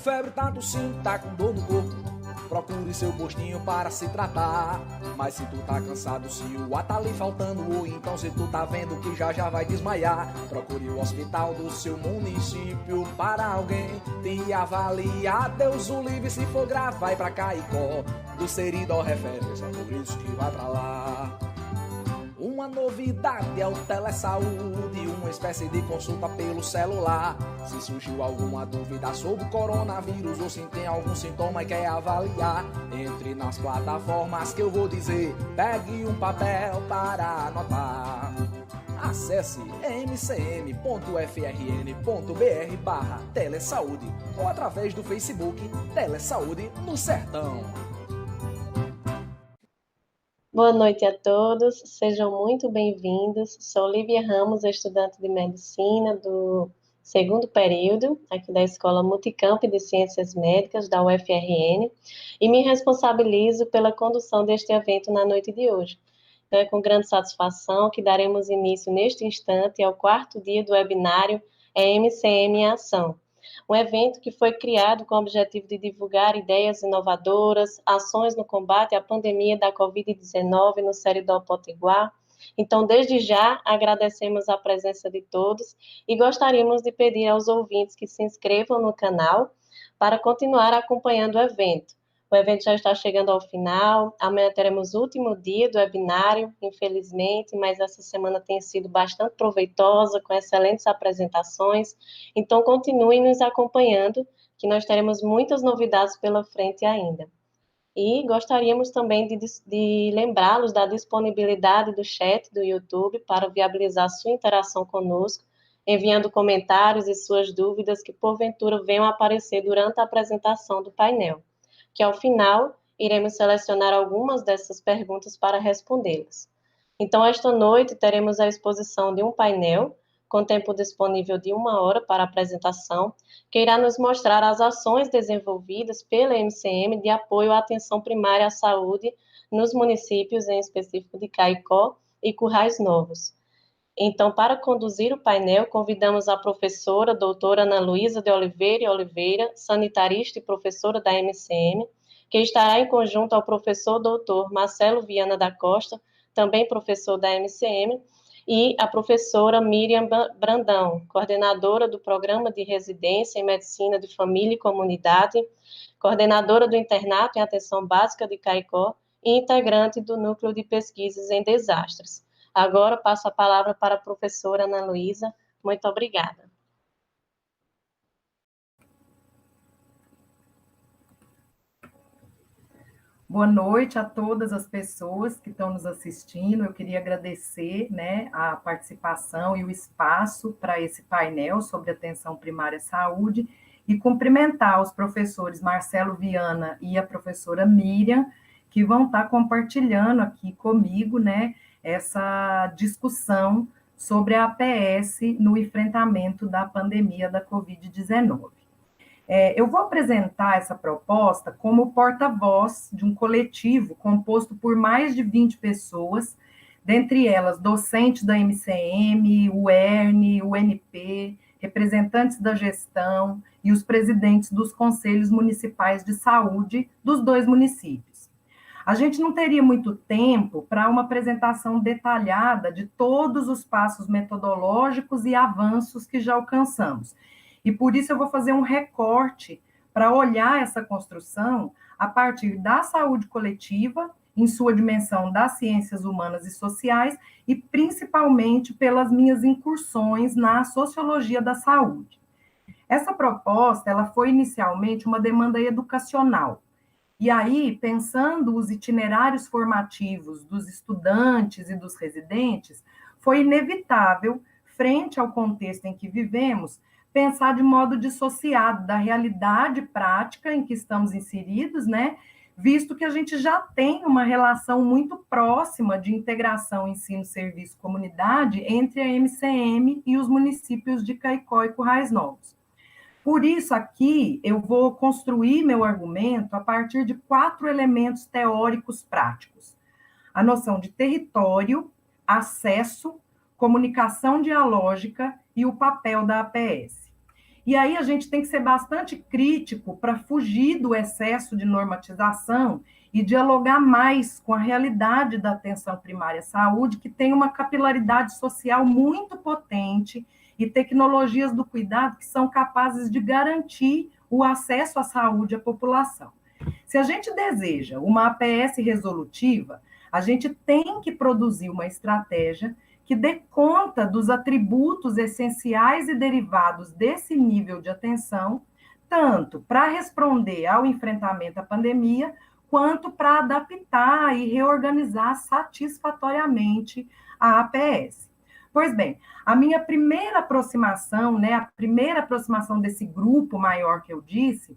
febre, tá tossindo, tá com dor no corpo, procure seu postinho para se tratar. Mas se tu tá cansado, se o ar tá lhe faltando, ou então se tu tá vendo que já vai desmaiar, procure o hospital do seu município para alguém te avaliar. Deus o livre, se for grave, vai pra Caicó, do Seridó referência, por isso que vai pra lá. Uma novidade é o Telesaúde, uma espécie de consulta pelo celular. Se surgiu alguma dúvida sobre o coronavírus ou se tem algum sintoma e quer avaliar, entre nas plataformas que eu vou dizer, pegue um papel para anotar. Acesse mcm.frn.br/telesaúde ou através do Facebook Telesaúde no Sertão. Boa noite a todos, sejam muito bem-vindos. Sou Lívia Ramos, estudante de Medicina do segundo período, aqui da Escola Multicamp de Ciências Médicas, da UFRN, e me responsabilizo pela condução deste evento na noite de hoje. Então, é com grande satisfação que daremos início neste instante ao 4º dia do webinário MCM em Ação, um evento que foi criado com o objetivo de divulgar ideias inovadoras, ações no combate à pandemia da Covid-19 no Seridó Potiguar. Então, desde já, agradecemos a presença de todos e gostaríamos de pedir aos ouvintes que se inscrevam no canal para continuar acompanhando o evento. O evento já está chegando ao final, amanhã teremos o último dia do webinário, infelizmente, mas essa semana tem sido bastante proveitosa, com excelentes apresentações, então continuem nos acompanhando, que nós teremos muitas novidades pela frente ainda. E gostaríamos também de lembrá-los da disponibilidade do chat do YouTube para viabilizar sua interação conosco, enviando comentários e suas dúvidas que porventura venham a aparecer durante a apresentação do painel, que ao final iremos selecionar algumas dessas perguntas para respondê-las. Então, esta noite teremos a exposição de um painel com tempo disponível de 1 hora para apresentação, que irá nos mostrar as ações desenvolvidas pela MCM de apoio à atenção primária à saúde nos municípios, em específico de Caicó e Currais Novos. Então, para conduzir o painel, convidamos a professora doutora Ana Luísa de Oliveira e Oliveira, sanitarista e professora da MCM, que estará em conjunto ao professor doutor Marcelo Viana da Costa, também professor da MCM, e a professora Miriam Brandão, coordenadora do Programa de Residência em Medicina de Família e Comunidade, coordenadora do Internato em Atenção Básica de Caicó e integrante do Núcleo de Pesquisas em Desastres. Agora passo a palavra para a professora Ana Luísa. Muito obrigada. Boa noite a todas as pessoas que estão nos assistindo. Eu queria agradecer, a participação e o espaço para esse painel sobre atenção primária à saúde e cumprimentar os professores Marcelo Viana e a professora Miriam, que vão estar compartilhando aqui comigo, essa discussão sobre a APS no enfrentamento da pandemia da Covid-19. Eu vou apresentar essa proposta como porta-voz de um coletivo composto por mais de 20 pessoas, dentre elas docentes da MCM, o ERN, o UNP, representantes da gestão e os presidentes dos conselhos municipais de saúde dos 2 municípios. A gente não teria muito tempo para uma apresentação detalhada de todos os passos metodológicos e avanços que já alcançamos. E por isso eu vou fazer um recorte para olhar essa construção a partir da saúde coletiva, em sua dimensão das ciências humanas e sociais, e principalmente pelas minhas incursões na sociologia da saúde. Essa proposta, ela foi inicialmente uma demanda educacional. E aí, pensando os itinerários formativos dos estudantes e dos residentes, foi inevitável, frente ao contexto em que vivemos, pensar de modo dissociado da realidade prática em que estamos inseridos, visto que a gente já tem uma relação muito próxima de integração ensino-serviço-comunidade entre a MCM e os municípios de Caicó e Currais Novos. Por isso, aqui, eu vou construir meu argumento a partir de 4 elementos teóricos práticos. A noção de território, acesso, comunicação dialógica e o papel da APS. E aí a gente tem que ser bastante crítico para fugir do excesso de normatização e dialogar mais com a realidade da atenção primária à saúde, que tem uma capilaridade social muito potente e tecnologias do cuidado que são capazes de garantir o acesso à saúde à população. Se a gente deseja uma APS resolutiva, a gente tem que produzir uma estratégia que dê conta dos atributos essenciais e derivados desse nível de atenção, tanto para responder ao enfrentamento à pandemia, quanto para adaptar e reorganizar satisfatoriamente a APS. Pois bem, a minha primeira aproximação, né, a primeira aproximação desse grupo maior que eu disse,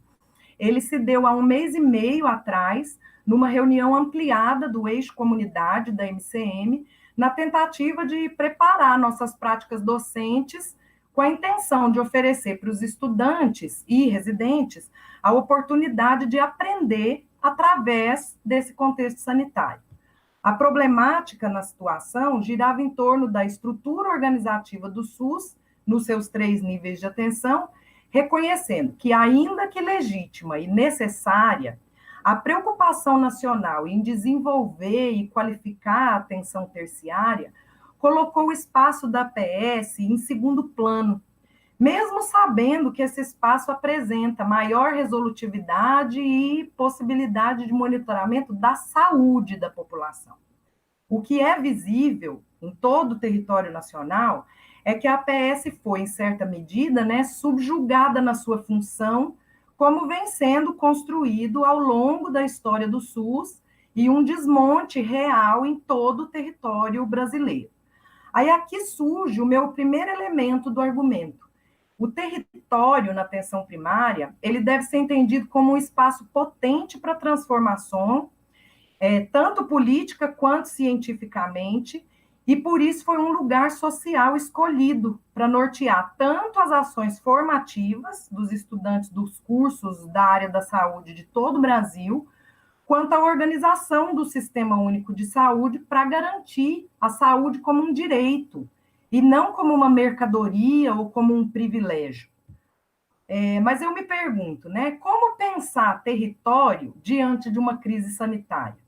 ele se deu há 1 mês e meio atrás, numa reunião ampliada do eixo comunidade da MCM, na tentativa de preparar nossas práticas docentes com a intenção de oferecer para os estudantes e residentes a oportunidade de aprender através desse contexto sanitário. A problemática na situação girava em torno da estrutura organizativa do SUS, nos seus 3 níveis de atenção, reconhecendo que, ainda que legítima e necessária, a preocupação nacional em desenvolver e qualificar a atenção terciária colocou o espaço da APS em segundo plano, mesmo sabendo que esse espaço apresenta maior resolutividade e possibilidade de monitoramento da saúde da população. O que é visível em todo o território nacional é que a APS foi, em certa medida, né, subjugada na sua função, como vem sendo construído ao longo da história do SUS e um desmonte real em todo o território brasileiro. Aí aqui surge o meu primeiro elemento do argumento. O território na atenção primária, ele deve ser entendido como um espaço potente para transformação, tanto política quanto cientificamente, e por isso foi um lugar social escolhido para nortear tanto as ações formativas dos estudantes dos cursos da área da saúde de todo o Brasil, quanto a organização do Sistema Único de Saúde para garantir a saúde como um direito, e não como uma mercadoria ou como um privilégio. Mas eu me pergunto, né, como pensar território diante de uma crise sanitária?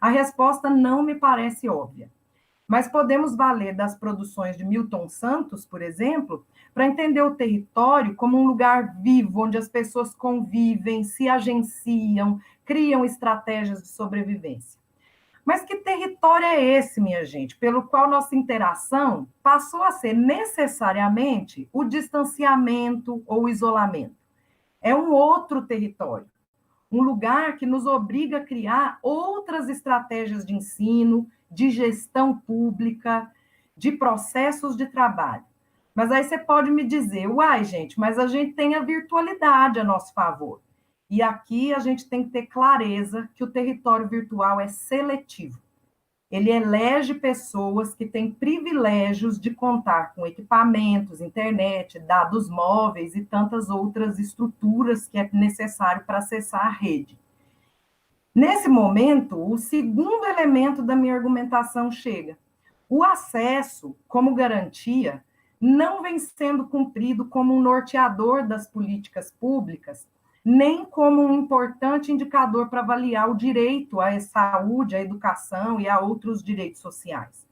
A resposta não me parece óbvia. Mas podemos valer das produções de Milton Santos, por exemplo, para entender o território como um lugar vivo, onde as pessoas convivem, se agenciam, criam estratégias de sobrevivência. Mas que território é esse, minha gente, pelo qual nossa interação passou a ser necessariamente o distanciamento ou o isolamento? É um outro território, um lugar que nos obriga a criar outras estratégias de ensino, de gestão pública, de processos de trabalho. Mas aí você pode me dizer, uai, gente, mas a gente tem a virtualidade a nosso favor. E aqui a gente tem que ter clareza que o território virtual é seletivo. Ele elege pessoas que têm privilégios de contar com equipamentos, internet, dados móveis e tantas outras estruturas que é necessário para acessar a rede. Nesse momento, o segundo elemento da minha argumentação chega. O acesso, como garantia, não vem sendo cumprido como um norteador das políticas públicas, nem como um importante indicador para avaliar o direito à saúde, à educação e a outros direitos sociais.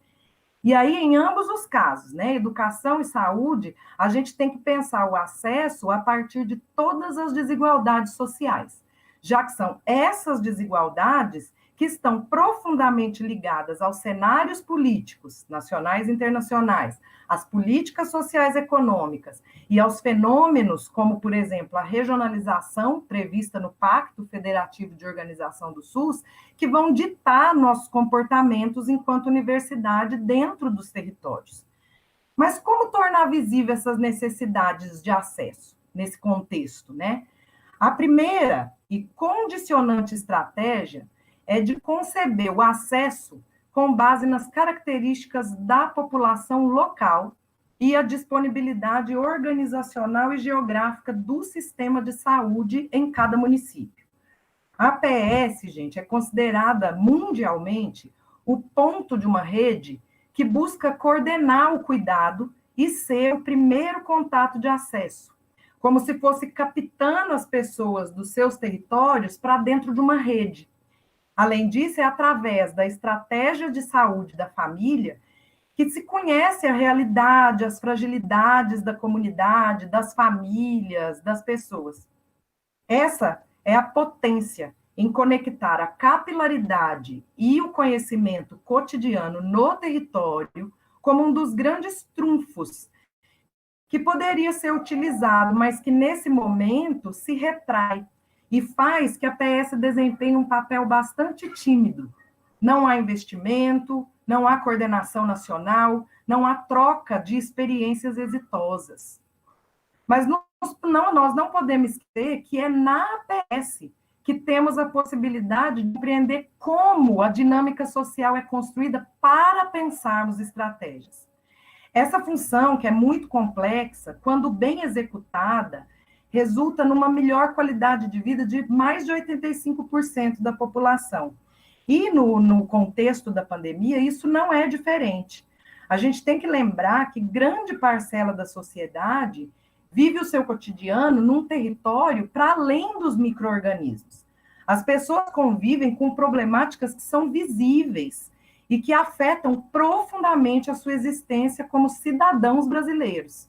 E aí, em ambos os casos, né, educação e saúde, a gente tem que pensar o acesso a partir de todas as desigualdades sociais, já que são essas desigualdades que estão profundamente ligadas aos cenários políticos, nacionais e internacionais, às políticas sociais e econômicas e aos fenômenos como, por exemplo, a regionalização prevista no Pacto Federativo de Organização do SUS, que vão ditar nossos comportamentos enquanto universidade dentro dos territórios. Mas como tornar visível essas necessidades de acesso nesse contexto, né? A primeira e condicionante estratégia é de conceber o acesso com base nas características da população local e a disponibilidade organizacional e geográfica do sistema de saúde em cada município. A APS, gente, é considerada mundialmente o ponto de uma rede que busca coordenar o cuidado e ser o primeiro contato de acesso, como se fosse captando as pessoas dos seus territórios para dentro de uma rede. Além disso, é através da estratégia de saúde da família que se conhece a realidade, as fragilidades da comunidade, das famílias, das pessoas. Essa é a potência em conectar a capilaridade e o conhecimento cotidiano no território como um dos grandes trunfos que poderia ser utilizado, mas que nesse momento se retrai e faz que a PS desempenhe um papel bastante tímido. Não há investimento, não há coordenação nacional, não há troca de experiências exitosas. Mas nós não podemos esquecer que é na APS que temos a possibilidade de compreender como a dinâmica social é construída para pensarmos estratégias. Essa função, que é muito complexa, quando bem executada, resulta numa melhor qualidade de vida de mais de 85% da população. E no contexto da pandemia, isso não é diferente. A gente tem que lembrar que grande parcela da sociedade vive o seu cotidiano num território para além dos micro-organismos. As pessoas convivem com problemáticas que são visíveis e que afetam profundamente a sua existência como cidadãos brasileiros.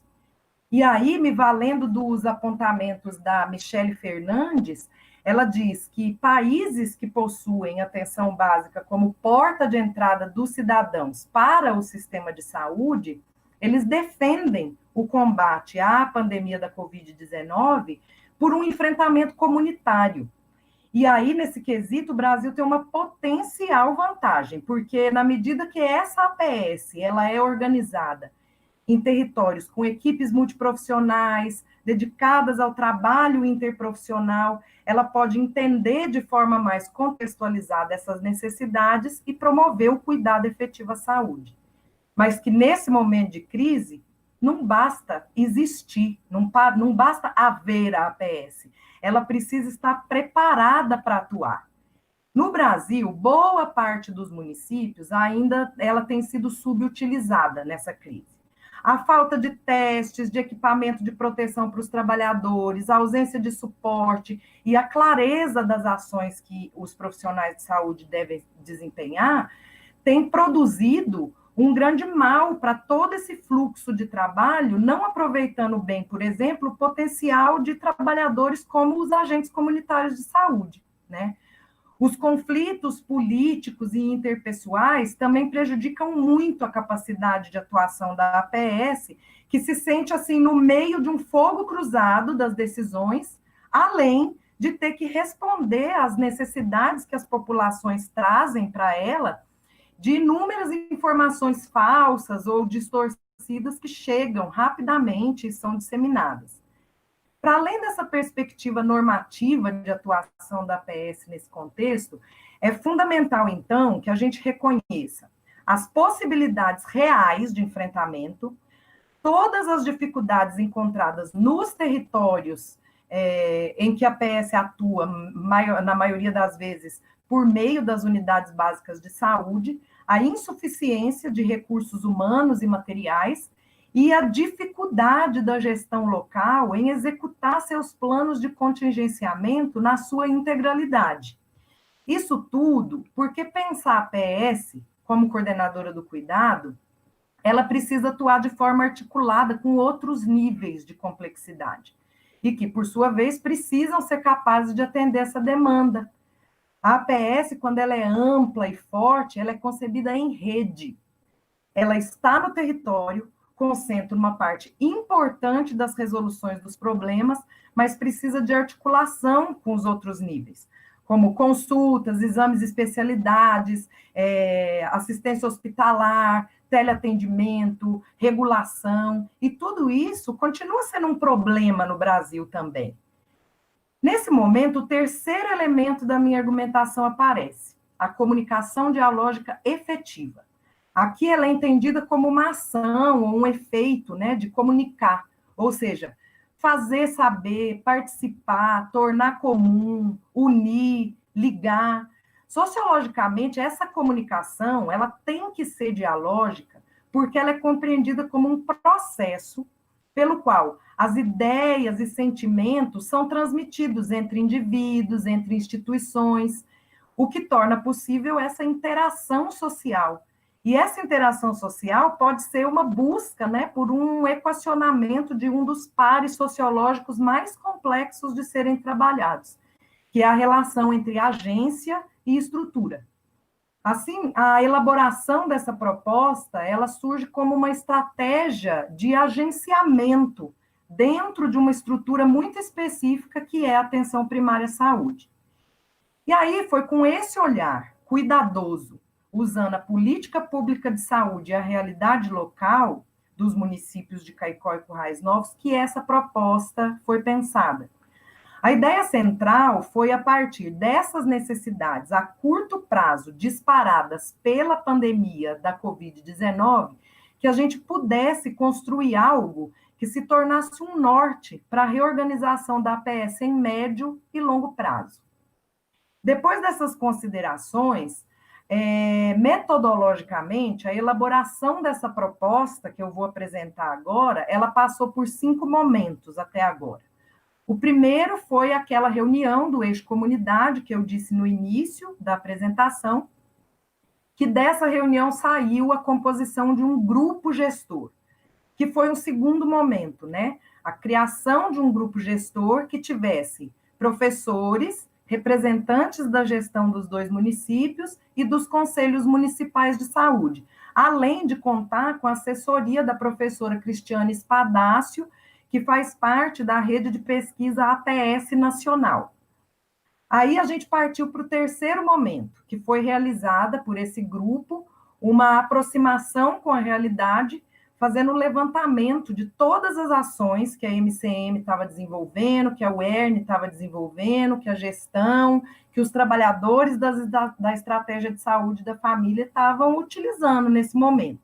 E aí, me valendo dos apontamentos da Michele Fernandes, ela diz que países que possuem atenção básica como porta de entrada dos cidadãos para o sistema de saúde, eles defendem o combate à pandemia da Covid-19 por um enfrentamento comunitário. E aí, nesse quesito, o Brasil tem uma potencial vantagem, porque na medida que essa APS ela é organizada em territórios com equipes multiprofissionais, dedicadas ao trabalho interprofissional, ela pode entender de forma mais contextualizada essas necessidades e promover o cuidado efetivo à saúde. Mas que nesse momento de crise, não basta existir, não basta haver a APS, ela precisa estar preparada para atuar. No Brasil, boa parte dos municípios ainda ela tem sido subutilizada nessa crise. A falta de testes, de equipamento de proteção para os trabalhadores, a ausência de suporte e a clareza das ações que os profissionais de saúde devem desempenhar tem produzido um grande mal para todo esse fluxo de trabalho, não aproveitando bem, por exemplo, o potencial de trabalhadores como os agentes comunitários de saúde, né? Os conflitos políticos e interpessoais também prejudicam muito a capacidade de atuação da APS, que se sente assim no meio de um fogo cruzado das decisões, além de ter que responder às necessidades que as populações trazem para ela, de inúmeras informações falsas ou distorcidas que chegam rapidamente e são disseminadas. Para além dessa perspectiva normativa de atuação da APS nesse contexto, é fundamental, então, que a gente reconheça as possibilidades reais de enfrentamento, todas as dificuldades encontradas nos territórios em que a APS atua, na maioria das vezes, por meio das unidades básicas de saúde, a insuficiência de recursos humanos e materiais e a dificuldade da gestão local em executar seus planos de contingenciamento na sua integralidade. Isso tudo porque pensar a PS como coordenadora do cuidado, ela precisa atuar de forma articulada com outros níveis de complexidade e que, por sua vez, precisam ser capazes de atender essa demanda. A APS, quando ela é ampla e forte, ela é concebida em rede. Ela está no território, concentra uma parte importante das resoluções dos problemas, mas precisa de articulação com os outros níveis, como consultas, exames de especialidades, assistência hospitalar, teleatendimento, regulação, e tudo isso continua sendo um problema no Brasil também. Nesse momento, o terceiro elemento da minha argumentação aparece, a comunicação dialógica efetiva. Aqui ela é entendida como uma ação ou um efeito, né, de comunicar, ou seja, fazer saber, participar, tornar comum, unir, ligar. Sociologicamente, essa comunicação ela tem que ser dialógica porque ela é compreendida como um processo pelo qual as ideias e sentimentos são transmitidos entre indivíduos, entre instituições, o que torna possível essa interação social. E essa interação social pode ser uma busca, né, por um equacionamento de um dos pares sociológicos mais complexos de serem trabalhados, que é a relação entre agência e estrutura. Assim, a elaboração dessa proposta, ela surge como uma estratégia de agenciamento dentro de uma estrutura muito específica, que é a atenção primária à saúde. E aí foi com esse olhar cuidadoso, usando a política pública de saúde e a realidade local dos municípios de Caicó e Currais Novos, que essa proposta foi pensada. A ideia central foi, a partir dessas necessidades a curto prazo disparadas pela pandemia da Covid-19, que a gente pudesse construir algo que se tornasse um norte para a reorganização da APS em médio e longo prazo. Depois dessas considerações, metodologicamente, a elaboração dessa proposta que eu vou apresentar agora, ela passou por 5 momentos até agora. O primeiro foi aquela reunião do eixo comunidade, que eu disse no início da apresentação, que dessa reunião saiu a composição de um grupo gestor, que foi um segundo momento, né? A criação de um grupo gestor que tivesse professores, representantes da gestão dos 2 municípios e dos conselhos municipais de saúde, além de contar com a assessoria da professora Cristiane Espadácio, que faz parte da rede de pesquisa APS Nacional. Aí a gente partiu para o terceiro momento, que foi realizada por esse grupo uma aproximação com a realidade, fazendo um levantamento de todas as ações que a MCM estava desenvolvendo, que a UERN estava desenvolvendo, que a gestão, que os trabalhadores da estratégia de saúde da família estavam utilizando nesse momento.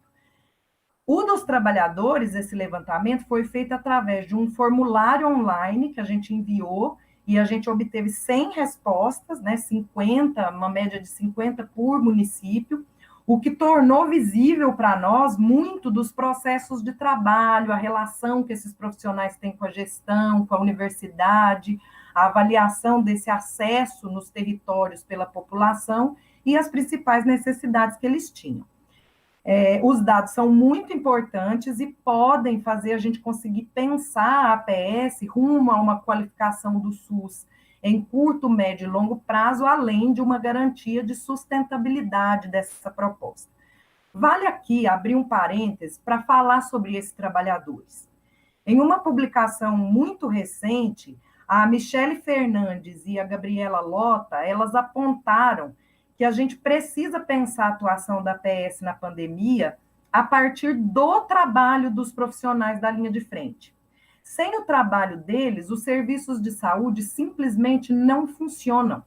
O dos trabalhadores, esse levantamento, foi feito através de um formulário online que a gente enviou e a gente obteve 100 respostas, né, 50, uma média de 50 por município, o que tornou visível para nós muito dos processos de trabalho, a relação que esses profissionais têm com a gestão, com a universidade, a avaliação desse acesso nos territórios pela população e as principais necessidades que eles tinham. Os dados são muito importantes e podem fazer a gente conseguir pensar a APS rumo a uma qualificação do SUS em curto, médio e longo prazo, além de uma garantia de sustentabilidade dessa proposta. Vale aqui abrir um parêntese para falar sobre esses trabalhadores. Em uma publicação muito recente, a Michele Fernandes e a Gabriela Lota, elas apontaram que a gente precisa pensar a atuação da APS na pandemia a partir do trabalho dos profissionais da linha de frente. Sem o trabalho deles, os serviços de saúde simplesmente não funcionam.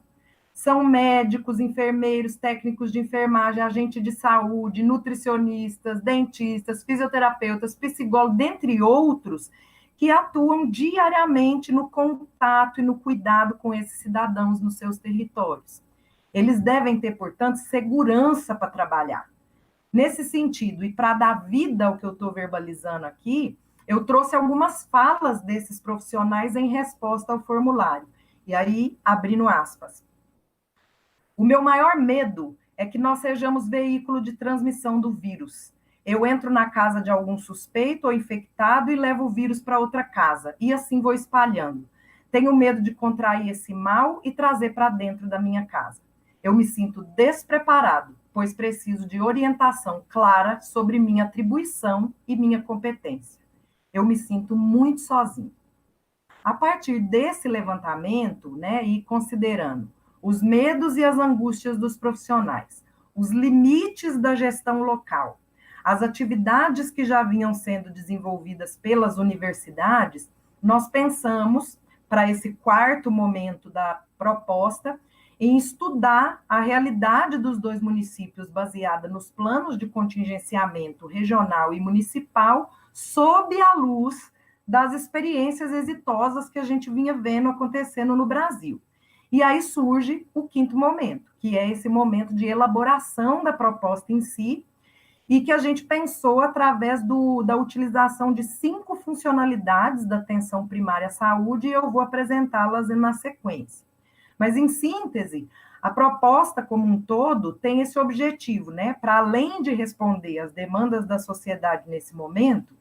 São médicos, enfermeiros, técnicos de enfermagem, agente de saúde, nutricionistas, dentistas, fisioterapeutas, psicólogos, dentre outros, que atuam diariamente no contato e no cuidado com esses cidadãos nos seus territórios. Eles devem ter, portanto, segurança para trabalhar. Nesse sentido, e para dar vida ao que eu estou verbalizando aqui, eu trouxe algumas falas desses profissionais em resposta ao formulário. E aí, abrindo aspas. O meu maior medo é que nós sejamos veículo de transmissão do vírus. Eu entro na casa de algum suspeito ou infectado e levo o vírus para outra casa, e assim vou espalhando. Tenho medo de contrair esse mal e trazer para dentro da minha casa. Eu me sinto despreparado, pois preciso de orientação clara sobre minha atribuição e minha competência. Eu me sinto muito sozinho. A partir desse levantamento, né, e considerando os medos e as angústias dos profissionais, os limites da gestão local, as atividades que já vinham sendo desenvolvidas pelas universidades, nós pensamos, para esse quarto momento da proposta, em estudar a realidade dos 2 municípios baseada nos planos de contingenciamento regional e municipal, sob a luz das experiências exitosas que a gente vinha vendo acontecendo no Brasil. E aí surge o quinto momento, que é esse momento de elaboração da proposta em si, e que a gente pensou através da utilização de 5 funcionalidades da atenção primária à saúde, e eu vou apresentá-las na sequência. Mas, em síntese, a proposta como um todo tem esse objetivo, né? Para além de responder às demandas da sociedade nesse momento,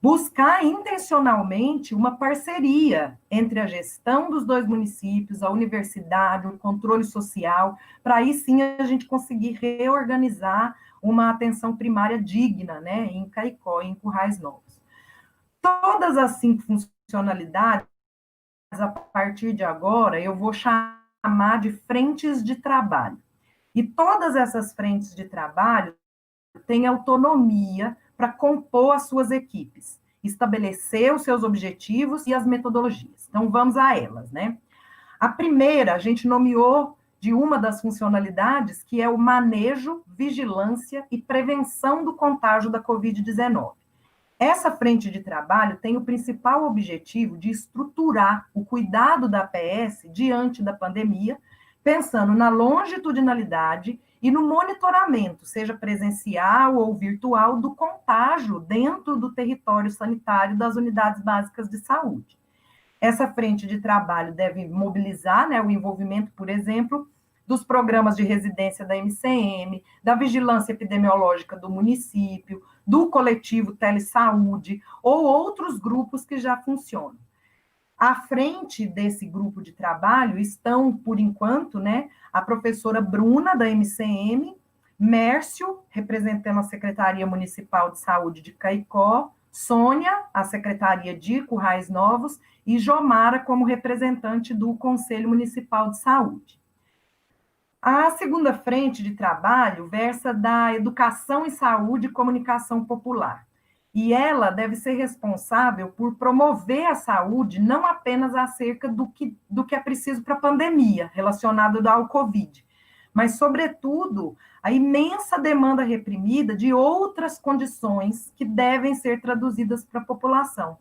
buscar intencionalmente uma parceria entre a gestão dos 2 municípios, a universidade, o controle social, para aí sim a gente conseguir reorganizar uma atenção primária digna, né, em Caicó, em Currais Novos. Todas as 5 funcionalidades, a partir de agora, eu vou chamar de frentes de trabalho. E todas essas frentes de trabalho têm autonomia para compor as suas equipes, estabelecer os seus objetivos e as metodologias. Então, vamos a elas, né? A primeira, a gente nomeou de uma das funcionalidades, que é o manejo, vigilância e prevenção do contágio da Covid-19. Essa frente de trabalho tem o principal objetivo de estruturar o cuidado da APS diante da pandemia, pensando na longitudinalidade e no monitoramento, seja presencial ou virtual, do contágio dentro do território sanitário das unidades básicas de saúde. Essa frente de trabalho deve mobilizar, né, o envolvimento, por exemplo, dos programas de residência da MCM, da vigilância epidemiológica do município, do coletivo Telesaúde ou outros grupos que já funcionam. À frente desse grupo de trabalho estão, por enquanto, né, a professora Bruna, da MCM, Mércio, representando a Secretaria Municipal de Saúde de Caicó, Sônia, a Secretaria de Currais Novos, e Jomara, como representante do Conselho Municipal de Saúde. A segunda frente de trabalho versa da educação em saúde e comunicação popular. E ela deve ser responsável por promover a saúde não apenas acerca do que é preciso para a pandemia, relacionado ao Covid, mas, sobretudo, a imensa demanda reprimida de outras condições que devem ser traduzidas para a população,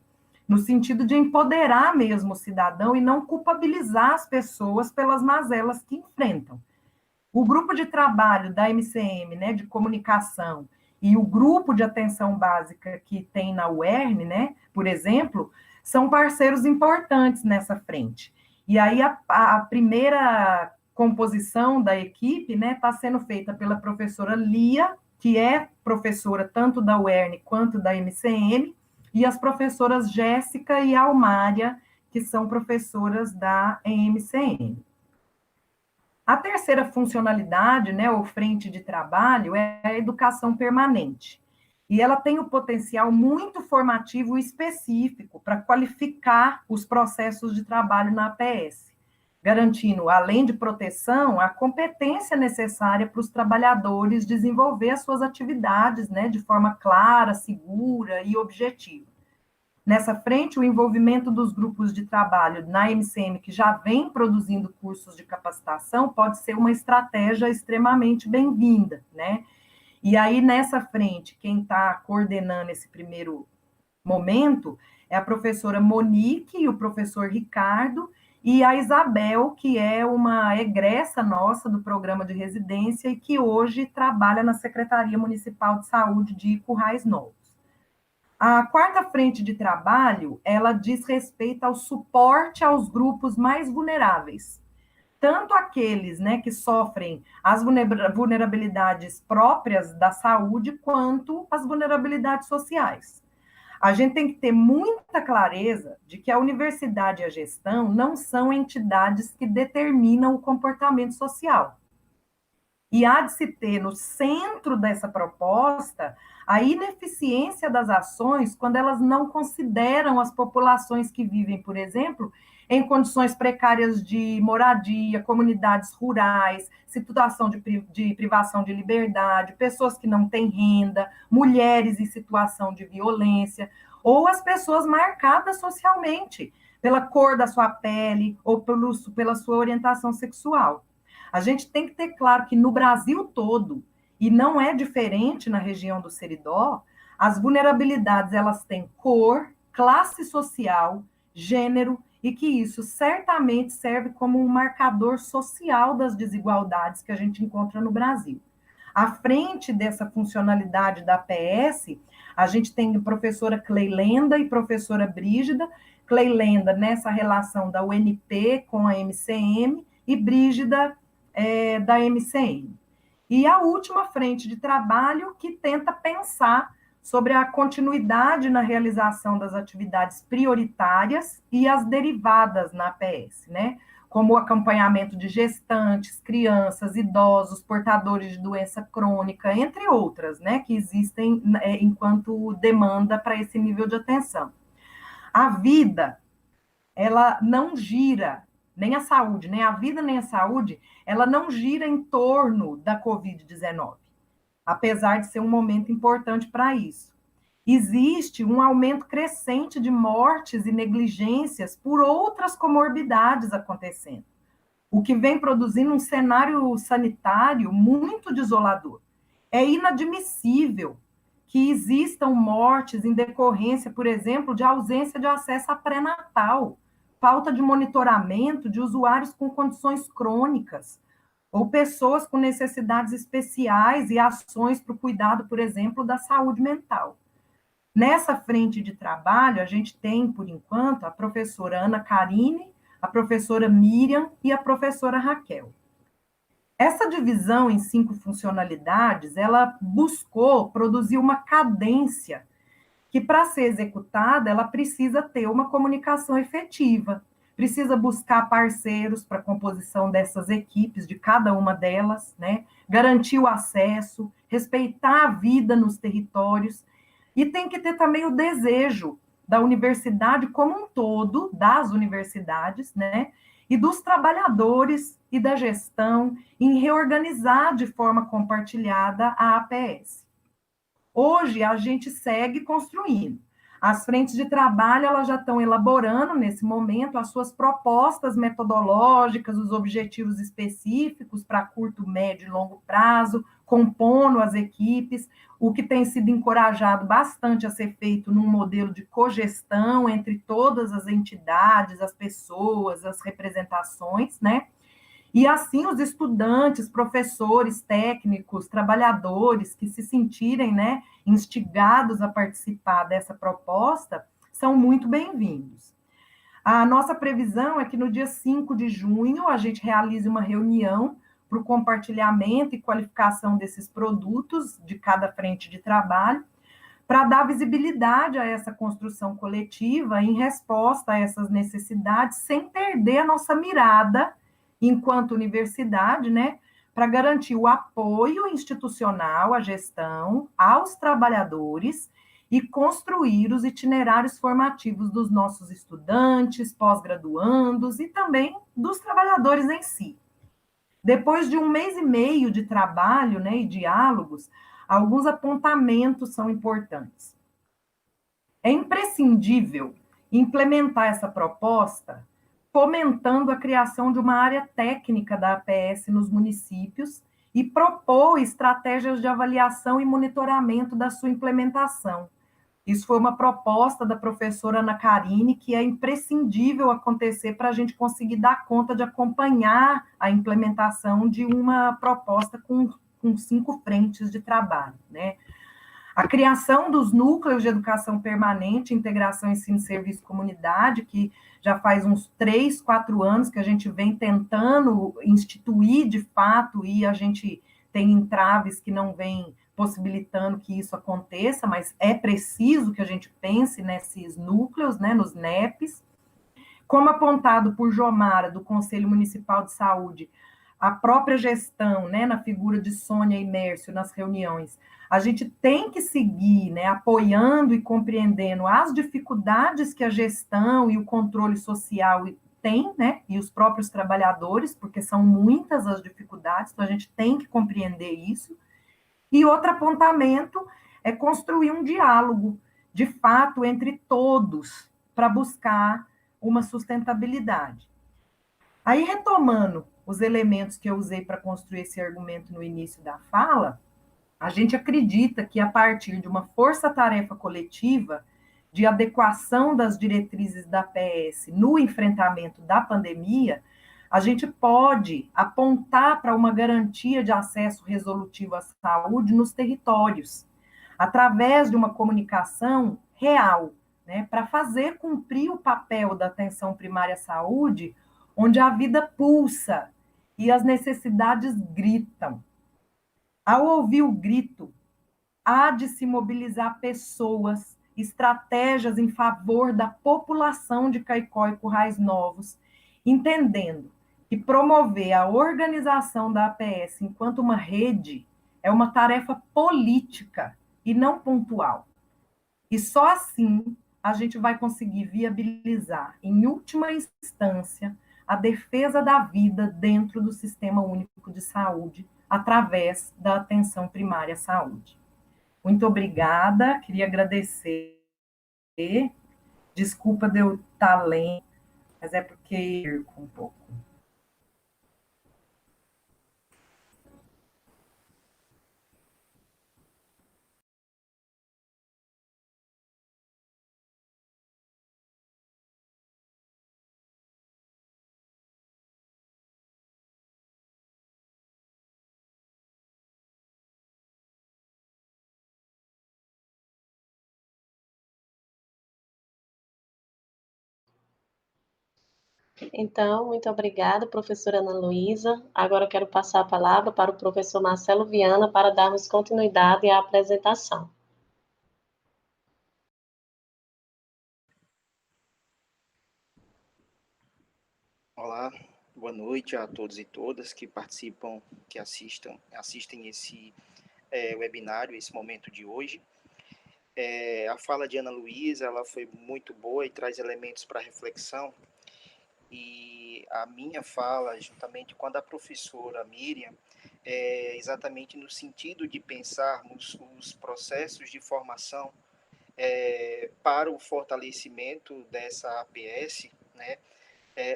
no sentido de empoderar mesmo o cidadão e não culpabilizar as pessoas pelas mazelas que enfrentam. O grupo de trabalho da MCM, né, de comunicação, e o grupo de atenção básica que tem na UERN, né, por exemplo, são parceiros importantes nessa frente. E aí a primeira composição da equipe, né, está sendo feita pela professora Lia, que é professora tanto da UERN quanto da MCM, e as professoras Jéssica e Almária, que são professoras da MCM. A terceira funcionalidade, né, ou frente de trabalho, é a educação permanente. E ela tem um potencial muito formativo e específico para qualificar os processos de trabalho na APS, garantindo, além de proteção, a competência necessária para os trabalhadores desenvolver as suas atividades, né, de forma clara, segura e objetiva. Nessa frente, o envolvimento dos grupos de trabalho na MCM, que já vem produzindo cursos de capacitação, pode ser uma estratégia extremamente bem-vinda, né? E aí, nessa frente, quem está coordenando esse primeiro momento é a professora Monique e o professor Ricardo, e a Isabel, que é uma egressa nossa do programa de residência e que hoje trabalha na Secretaria Municipal de Saúde de Currais Novos. A quarta frente de trabalho, ela diz respeito ao suporte aos grupos mais vulneráveis, tanto aqueles, né, que sofrem as vulnerabilidades próprias da saúde, quanto as vulnerabilidades sociais. A gente tem que ter muita clareza de que a universidade e a gestão não são entidades que determinam o comportamento social. E há de se ter no centro dessa proposta a ineficiência das ações quando elas não consideram as populações que vivem, por exemplo, em condições precárias de moradia, comunidades rurais, situação de privação de liberdade, pessoas que não têm renda, mulheres em situação de violência, ou as pessoas marcadas socialmente pela cor da sua pele ou pela sua orientação sexual. A gente tem que ter claro que no Brasil todo, e não é diferente na região do Seridó, as vulnerabilidades elas têm cor, classe social, gênero, e que isso certamente serve como um marcador social das desigualdades que a gente encontra no Brasil. À frente dessa funcionalidade da APS, a gente tem a professora Cleilenda e professora Brígida. Cleilenda nessa relação da UNP com a MCM e Brígida da MCM. E a última frente de trabalho que tenta pensar sobre a continuidade na realização das atividades prioritárias e as derivadas na APS, né? Como o acompanhamento de gestantes, crianças, idosos, portadores de doença crônica, entre outras, né, que existem enquanto demanda para esse nível de atenção. A vida, ela não gira, nem a saúde, nem a vida nem a saúde, ela não gira em torno da Covid-19, apesar de ser um momento importante para isso. Existe um aumento crescente de mortes e negligências por outras comorbidades acontecendo, o que vem produzindo um cenário sanitário muito desolador. É inadmissível que existam mortes em decorrência, por exemplo, de ausência de acesso a pré-natal, falta de monitoramento de usuários com condições crônicas, ou pessoas com necessidades especiais e ações para o cuidado, por exemplo, da saúde mental. Nessa frente de trabalho, a gente tem, por enquanto, a professora Ana Karine, a professora Miriam e a professora Raquel. Essa divisão em 5 funcionalidades, ela buscou produzir uma cadência que, para ser executada, ela precisa ter uma comunicação efetiva, precisa buscar parceiros para a composição dessas equipes, de cada uma delas, né? Garantir o acesso, respeitar a vida nos territórios, e tem que ter também o desejo da universidade como um todo, das universidades, né? E dos trabalhadores e da gestão em reorganizar de forma compartilhada a APS. Hoje, a gente segue construindo. As frentes de trabalho, elas já estão elaborando, nesse momento, as suas propostas metodológicas, os objetivos específicos para curto, médio e longo prazo, compondo as equipes, o que tem sido encorajado bastante a ser feito num modelo de cogestão entre todas as entidades, as pessoas, as representações, né? E assim os estudantes, professores, técnicos, trabalhadores que se sentirem, né, instigados a participar dessa proposta, são muito bem-vindos. A nossa previsão é que no dia 5 de junho a gente realize uma reunião para o compartilhamento e qualificação desses produtos de cada frente de trabalho, para dar visibilidade a essa construção coletiva em resposta a essas necessidades, sem perder a nossa mirada enquanto universidade, né, para garantir o apoio institucional à gestão, aos trabalhadores e construir os itinerários formativos dos nossos estudantes, pós-graduandos e também dos trabalhadores em si. Depois de 1 mês e meio de trabalho, né, e diálogos, alguns apontamentos são importantes. É imprescindível implementar essa proposta fomentando a criação de uma área técnica da APS nos municípios e propor estratégias de avaliação e monitoramento da sua implementação. Isso foi uma proposta da professora Ana Karine, que é imprescindível acontecer para a gente conseguir dar conta de acompanhar a implementação de uma proposta com 5 frentes de trabalho, né? A criação dos núcleos de educação permanente, integração, ensino, serviço e comunidade, que já faz uns 3, 4 anos que a gente vem tentando instituir de fato, e a gente tem entraves que não vêm possibilitando que isso aconteça, mas é preciso que a gente pense nesses núcleos, né, nos NEPs. Como apontado por Jomara, do Conselho Municipal de Saúde, a própria gestão, né, na figura de Sônia e Mércio nas reuniões, a gente tem que seguir, né, apoiando e compreendendo as dificuldades que a gestão e o controle social têm, né, e os próprios trabalhadores, porque são muitas as dificuldades, então a gente tem que compreender isso. E outro apontamento é construir um diálogo, de fato, entre todos, para buscar uma sustentabilidade. Aí, retomando os elementos que eu usei para construir esse argumento no início da fala, a gente acredita que, a partir de uma força-tarefa coletiva de adequação das diretrizes da PS no enfrentamento da pandemia, a gente pode apontar para uma garantia de acesso resolutivo à saúde nos territórios, através de uma comunicação real, né, para fazer cumprir o papel da atenção primária à saúde, onde a vida pulsa e as necessidades gritam. Ao ouvir o grito, há de se mobilizar pessoas, estratégias em favor da população de Caicó e Currais Novos, entendendo que promover a organização da APS enquanto uma rede é uma tarefa política e não pontual. E só assim a gente vai conseguir viabilizar, em última instância, a defesa da vida dentro do Sistema Único de Saúde, através da atenção primária à saúde. Muito obrigada, queria agradecer. Desculpa de eu estar lendo, mas é porque eu perco um pouco. Então, muito obrigada, professora Ana Luísa. Agora eu quero passar a palavra para o professor Marcelo Viana para darmos continuidade à apresentação. Olá, boa noite a todos e todas que participam, que assistem esse webinário, esse momento de hoje. A fala de Ana Luísa, ela foi muito boa e traz elementos para reflexão. E a minha fala, juntamente com a da professora Miriam, é exatamente no sentido de pensarmos os processos de formação para o fortalecimento dessa APS, né?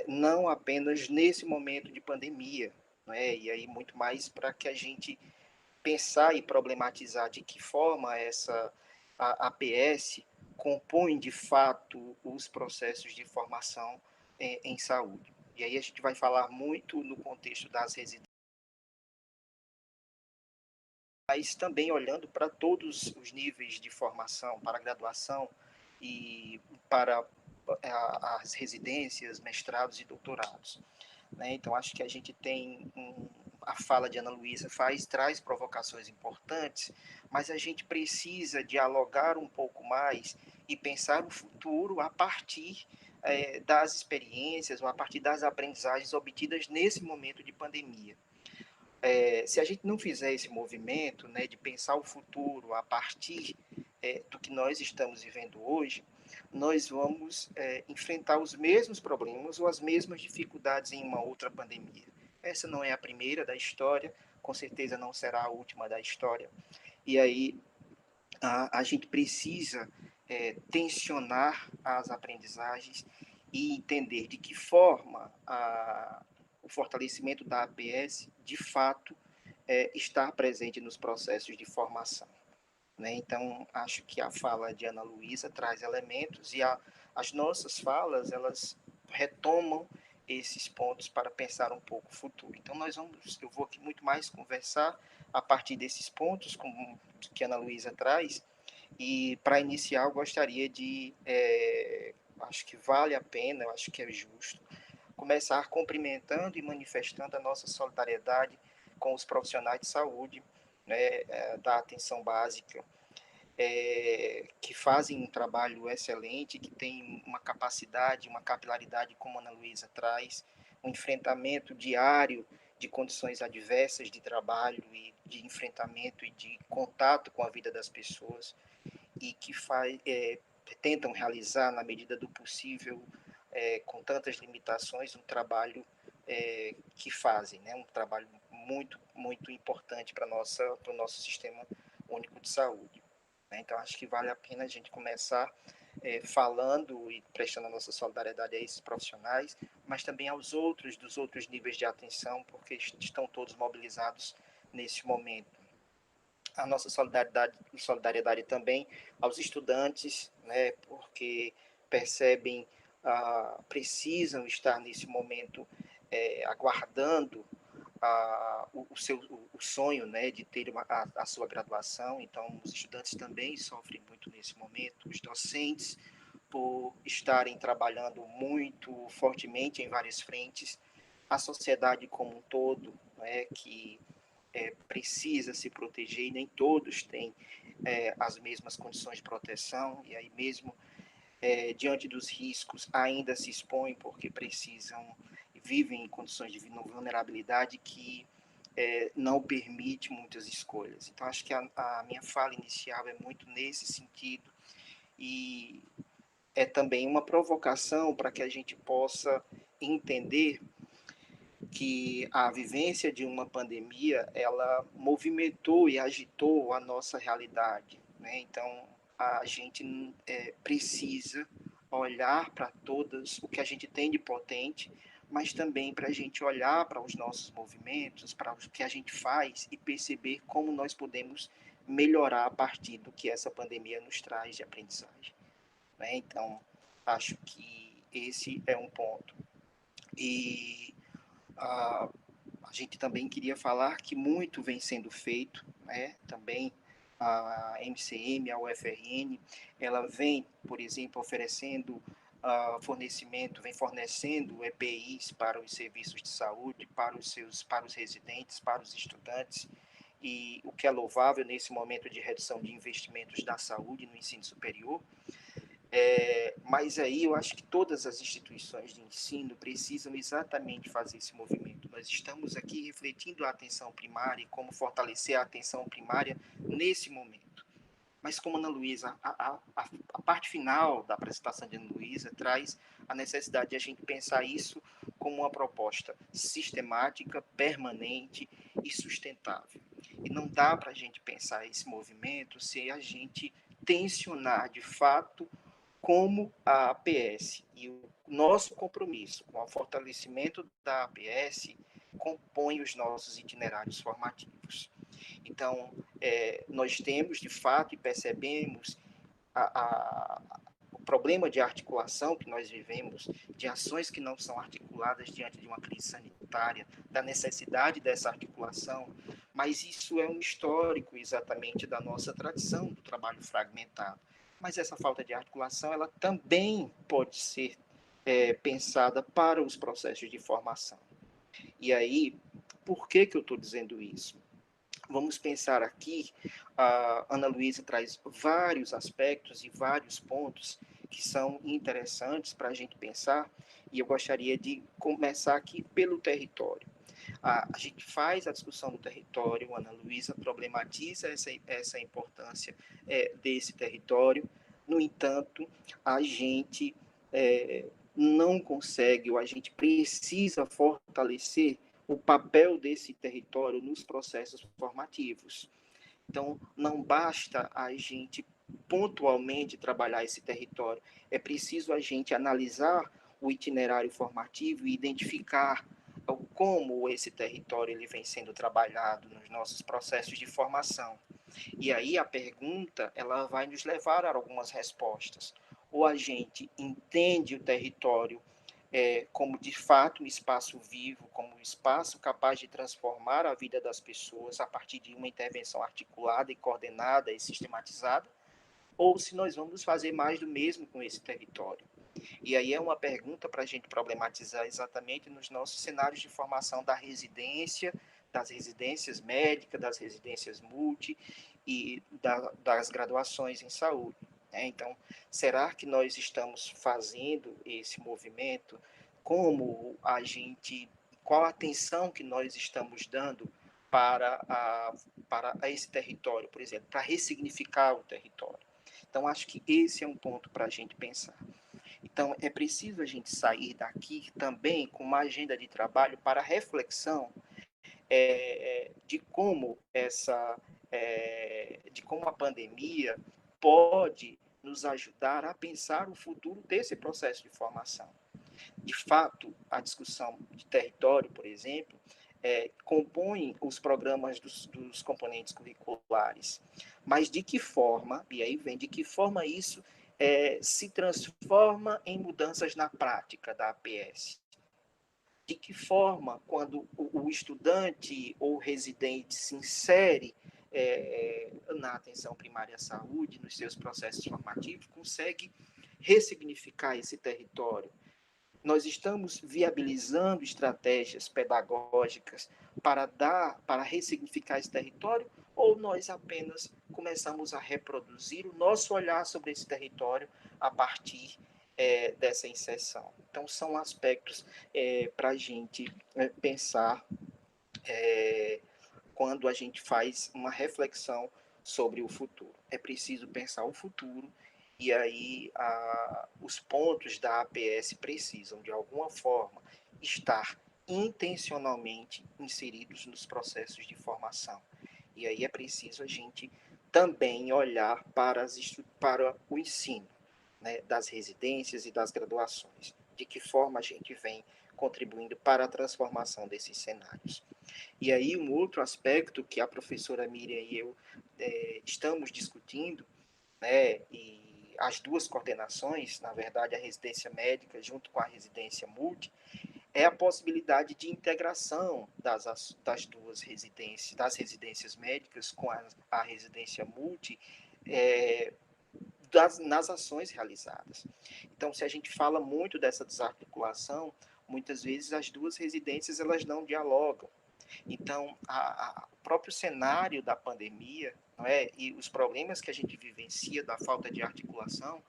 Não apenas nesse momento de pandemia, né? E aí muito mais para que a gente pensar e problematizar de que forma a APS compõe de fato os processos de formação em saúde. E aí a gente vai falar muito no contexto das residências, mas também olhando para todos os níveis de formação, para a graduação e para as residências, mestrados e doutorados. Né? Então, acho que a gente tem a fala de Ana Luísa traz provocações importantes, mas a gente precisa dialogar um pouco mais e pensar o futuro a partir das experiências ou a partir das aprendizagens obtidas nesse momento de pandemia. Se a gente não fizer esse movimento, né, de pensar o futuro a partir do que nós estamos vivendo hoje, nós vamos enfrentar os mesmos problemas ou as mesmas dificuldades em uma outra pandemia. Essa não é a primeira da história, com certeza não será a última da história. E aí a gente precisa tensionar as aprendizagens e entender de que forma o fortalecimento da APS, de fato, está presente nos processos de formação. Né? Então, acho que a fala de Ana Luísa traz elementos e as nossas falas, elas retomam esses pontos para pensar um pouco o futuro. Então, eu vou aqui muito mais conversar a partir desses pontos que a Ana Luísa traz, e para iniciar eu gostaria acho que vale a pena, eu acho que é justo, começar cumprimentando e manifestando a nossa solidariedade com os profissionais de saúde, né, da atenção básica, que fazem um trabalho excelente, que tem uma capacidade, uma capilaridade, como a Ana Luísa traz, um enfrentamento diário de condições adversas de trabalho e de enfrentamento e de contato com a vida das pessoas, e que tentam realizar, na medida do possível, com tantas limitações, um trabalho que fazem, né? Um trabalho muito, muito importante para o nosso sistema único de saúde. Né? Então, acho que vale a pena a gente começar falando e prestando a nossa solidariedade a esses profissionais, mas também dos outros níveis de atenção, porque estão todos mobilizados nesse momento. A nossa solidariedade também aos estudantes, né, porque percebem, precisam estar nesse momento aguardando o sonho, né, de ter a sua graduação. Então, os estudantes também sofrem muito nesse momento, os docentes, por estarem trabalhando muito fortemente em várias frentes, a sociedade como um todo, né, que precisa se proteger, e nem todos têm as mesmas condições de proteção, e aí mesmo diante dos riscos ainda se expõem porque precisam, vivem em condições de vulnerabilidade que não permite muitas escolhas. Então, acho que a minha fala inicial é muito nesse sentido, e é também uma provocação para que a gente possa entender que a vivência de uma pandemia, ela movimentou e agitou a nossa realidade, né? Então, a gente precisa olhar para todas o que a gente tem de potente, mas também para a gente olhar para os nossos movimentos, para o que a gente faz e perceber como nós podemos melhorar a partir do que essa pandemia nos traz de aprendizagem, né? Então, acho que esse é um ponto. E a gente também queria falar que muito vem sendo feito, né? Também a MCM, a UFRN, ela vem, por exemplo, oferecendo vem fornecendo EPIs para os serviços de saúde, para os residentes, para os estudantes, e o que é louvável nesse momento de redução de investimentos da saúde no ensino superior. Mas aí eu acho que todas as instituições de ensino precisam exatamente fazer esse movimento. Nós estamos aqui refletindo a atenção primária e como fortalecer a atenção primária nesse momento. Mas como Ana Luísa, a parte final da apresentação de Ana Luísa traz a necessidade de a gente pensar isso como uma proposta sistemática, permanente e sustentável. E não dá para a gente pensar esse movimento se a gente tensionar de fato como a APS e o nosso compromisso com o fortalecimento da APS compõe os nossos itinerários formativos. Então, nós temos, de fato, e percebemos o problema de articulação que nós vivemos, de ações que não são articuladas diante de uma crise sanitária, da necessidade dessa articulação, mas isso é um histórico exatamente da nossa tradição do trabalho fragmentado. Mas essa falta de articulação, ela também pode ser pensada para os processos de formação. E aí, por que eu estou dizendo isso? Vamos pensar aqui, a Ana Luísa traz vários aspectos e vários pontos que são interessantes para a gente pensar, e eu gostaria de começar aqui pelo território. A gente faz a discussão do território, a Ana Luísa problematiza essa importância desse território, no entanto, a gente não consegue, ou a gente precisa fortalecer o papel desse território nos processos formativos. Então, não basta a gente pontualmente trabalhar esse território, é preciso a gente analisar o itinerário formativo e identificar como esse território ele vem sendo trabalhado nos nossos processos de formação. E aí a pergunta, ela vai nos levar a algumas respostas. Ou a gente entende o território como, de fato, um espaço vivo, como um espaço capaz de transformar a vida das pessoas a partir de uma intervenção articulada e coordenada e sistematizada, ou se nós vamos fazer mais do mesmo com esse território. E aí é uma pergunta para a gente problematizar exatamente nos nossos cenários de formação da residência, das residências médicas, das residências multi e das graduações em saúde. Então, será que nós estamos fazendo esse movimento? Qual a atenção que nós estamos dando para esse território, por exemplo, para ressignificar o território? Então, acho que esse é um ponto para a gente pensar. Então, é preciso a gente sair daqui também com uma agenda de trabalho para reflexão de como a pandemia pode nos ajudar a pensar o futuro desse processo de formação. De fato, a discussão de território, por exemplo, compõe os programas dos componentes curriculares. Mas de que forma, e aí vem de que forma isso se transforma em mudanças na prática da APS? de que forma, quando o estudante ou residente se insere na atenção primária à saúde, nos seus processos formativos, consegue ressignificar esse território. Nós estamos viabilizando estratégias pedagógicas para ressignificar esse território, ou nós apenas começamos a reproduzir o nosso olhar sobre esse território a partir dessa inserção. Então, são aspectos para a gente pensar quando a gente faz uma reflexão sobre o futuro. É preciso pensar o futuro, e aí os pontos da APS precisam, de alguma forma, estar intencionalmente inseridos nos processos de formação. E aí é preciso a gente também olhar para o ensino, né, das residências e das graduações. De que forma a gente vem contribuindo para a transformação desses cenários. E aí um outro aspecto que a professora Miriam e eu estamos discutindo, né, e as duas coordenações, na verdade a residência médica junto com a residência multi, é a possibilidade de integração das duas residências, das residências médicas com a residência multi, nas ações realizadas. Então, se a gente fala muito dessa desarticulação, muitas vezes as duas residências elas não dialogam. Então, o próprio cenário da pandemia, não é, e os problemas que a gente vivencia da falta de articulação,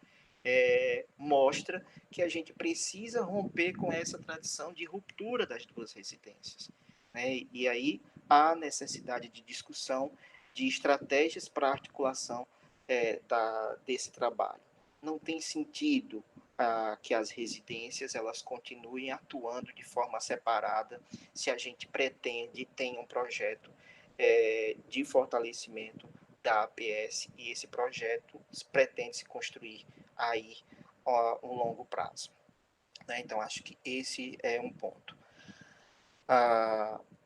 mostra que a gente precisa romper com essa tradição de ruptura das duas residências, né? E aí há necessidade de discussão de estratégias para a articulação desse trabalho. Não tem sentido que as residências elas continuem atuando de forma separada se a gente pretende ter um projeto de fortalecimento da APS, e esse projeto pretende se construir aí a um longo prazo, né? Então, acho que esse é um ponto.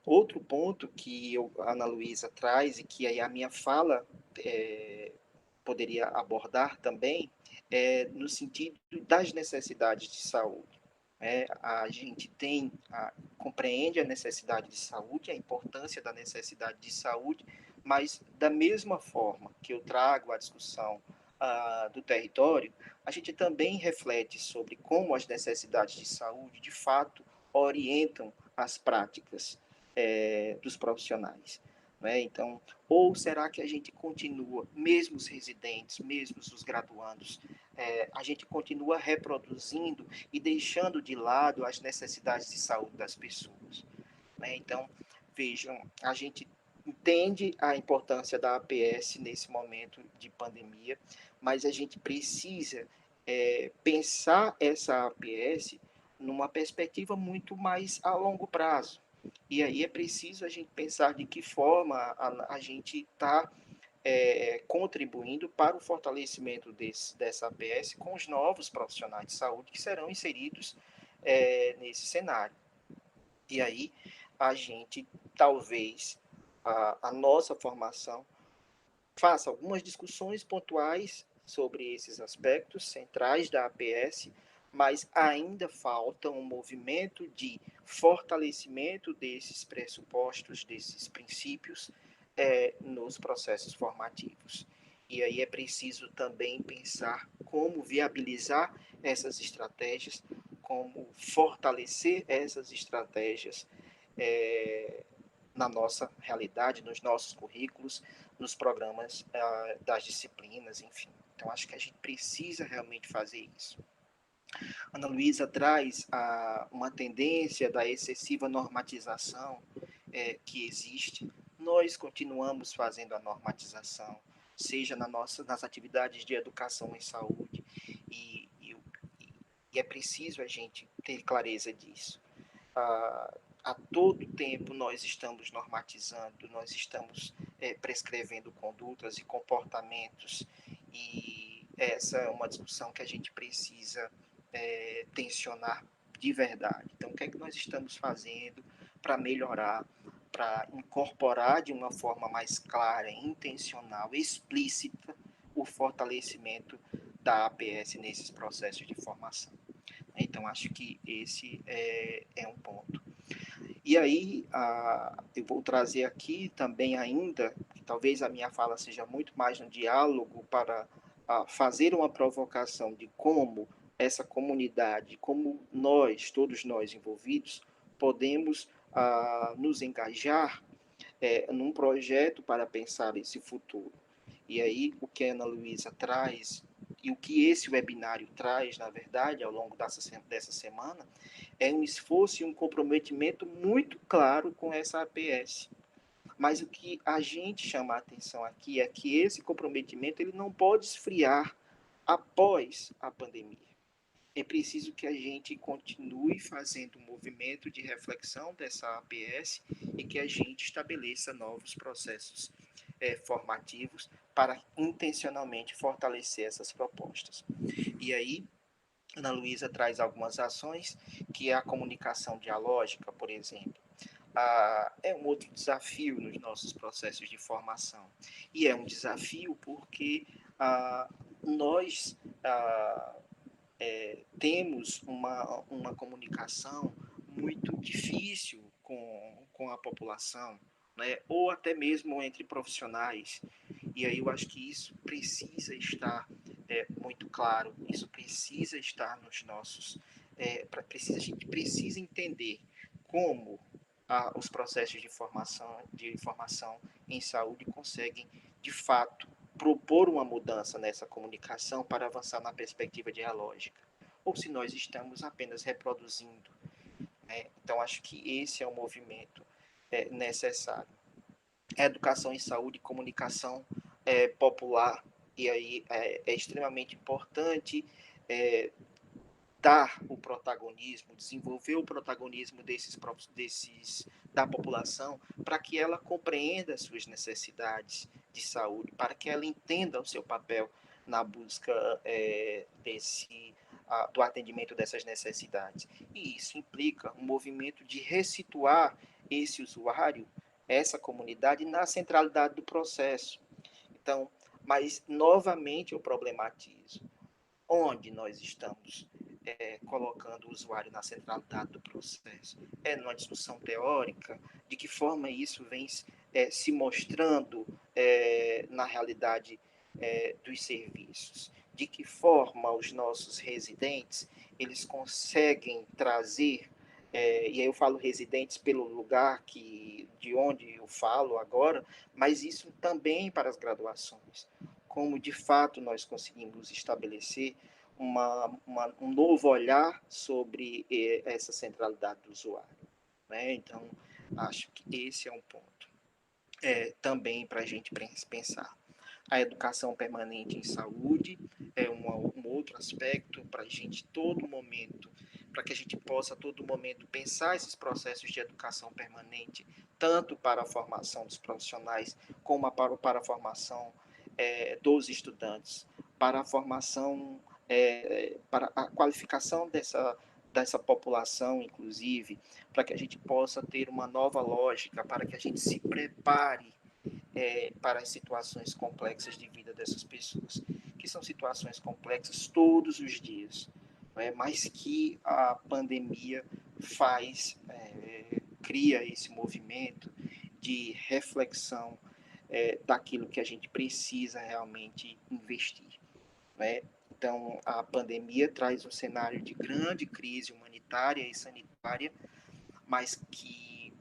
Outro ponto que a Ana Luísa traz, e que aí a minha fala poderia abordar também, no sentido das necessidades de saúde. A gente compreende a necessidade de saúde, a importância da necessidade de saúde, mas da mesma forma que eu trago a discussão do território, a gente também reflete sobre como as necessidades de saúde, de fato, orientam as práticas dos profissionais. Né? Então, ou será que a gente continua, mesmo os residentes, mesmo os graduandos, a gente continua reproduzindo e deixando de lado as necessidades de saúde das pessoas? Né? Então, vejam, a gente entende a importância da APS nesse momento de pandemia, mas a gente precisa pensar essa APS numa perspectiva muito mais a longo prazo. E aí é preciso a gente pensar de que forma a gente está contribuindo para o fortalecimento dessa APS com os novos profissionais de saúde que serão inseridos nesse cenário. E aí a gente, talvez, a nossa formação faça algumas discussões pontuais sobre esses aspectos centrais da APS, mas ainda falta um movimento de fortalecimento desses pressupostos, desses princípios nos processos formativos. E aí é preciso também pensar como viabilizar essas estratégias, como fortalecer essas estratégias na nossa realidade, nos nossos currículos, nos programas das disciplinas, enfim. Então, acho que a gente precisa realmente fazer isso. Ana Luísa traz uma tendência da excessiva normatização que existe. Nós continuamos fazendo a normatização, seja nas atividades de educação em saúde, e é preciso a gente ter clareza disso. A todo tempo nós estamos normatizando, nós estamos prescrevendo condutas e comportamentos, e essa é uma discussão que a gente precisa tensionar de verdade. Então, o que é que nós estamos fazendo para melhorar, para incorporar de uma forma mais clara, intencional, explícita, o fortalecimento da APS nesses processos de formação? Então, acho que esse é um ponto. E aí, eu vou trazer aqui também ainda, que talvez a minha fala seja muito mais um diálogo para fazer uma provocação de como essa comunidade, como nós, todos nós envolvidos, podemos nos engajar num projeto para pensar esse futuro. E aí, o que a Ana Luísa traz, e o que esse webinário traz, na verdade, ao longo dessa semana, é um esforço e um comprometimento muito claro com essa APS. Mas o que a gente chama a atenção aqui é que esse comprometimento ele não pode esfriar após a pandemia. É preciso que a gente continue fazendo um movimento de reflexão dessa APS e que a gente estabeleça novos processos formativos para intencionalmente fortalecer essas propostas. E aí, Ana Luísa traz algumas ações, que é a comunicação dialógica, por exemplo. É um outro desafio nos nossos processos de formação. E é um desafio porque nós temos uma comunicação muito difícil com a população, né? Ou até mesmo entre profissionais. E aí eu acho que isso precisa estar muito claro, isso precisa estar nos nossos... a gente precisa entender como os processos de formação em saúde conseguem, de fato, propor uma mudança nessa comunicação para avançar na perspectiva dialógica, ou se nós estamos apenas reproduzindo, né? Então, acho que esse é o movimento necessário. A educação em saúde e comunicação popular, e aí é extremamente importante dar o protagonismo, desenvolver o protagonismo da população, para que ela compreenda as suas necessidades de saúde, para que ela entenda o seu papel na busca do atendimento dessas necessidades. E isso implica um movimento de ressituar esse usuário, essa comunidade, na centralidade do processo. Então, mas novamente eu problematizo. Onde nós estamos colocando o usuário na centralidade do processo? É numa discussão teórica? De que forma isso vem se mostrando na realidade dos serviços? De que forma os nossos residentes eles conseguem trazer, e aí eu falo residentes pelo lugar de onde eu falo agora, mas isso também para as graduações. Como de fato nós conseguimos estabelecer um novo olhar sobre essa centralidade do usuário, né? Então, acho que esse é um ponto também para a gente pensar. A educação permanente em saúde é um outro aspecto para a gente todo momento, para que a gente possa a todo momento pensar esses processos de educação permanente, tanto para a formação dos profissionais, como para a formação dos estudantes, para a formação, para a qualificação dessa população, inclusive, para que a gente possa ter uma nova lógica, para que a gente se prepare para as situações complexas de vida dessas pessoas, que são situações complexas todos os dias, mas que a pandemia cria esse movimento de reflexão daquilo que a gente precisa realmente investir, né? Então, a pandemia traz um cenário de grande crise humanitária e sanitária, mas que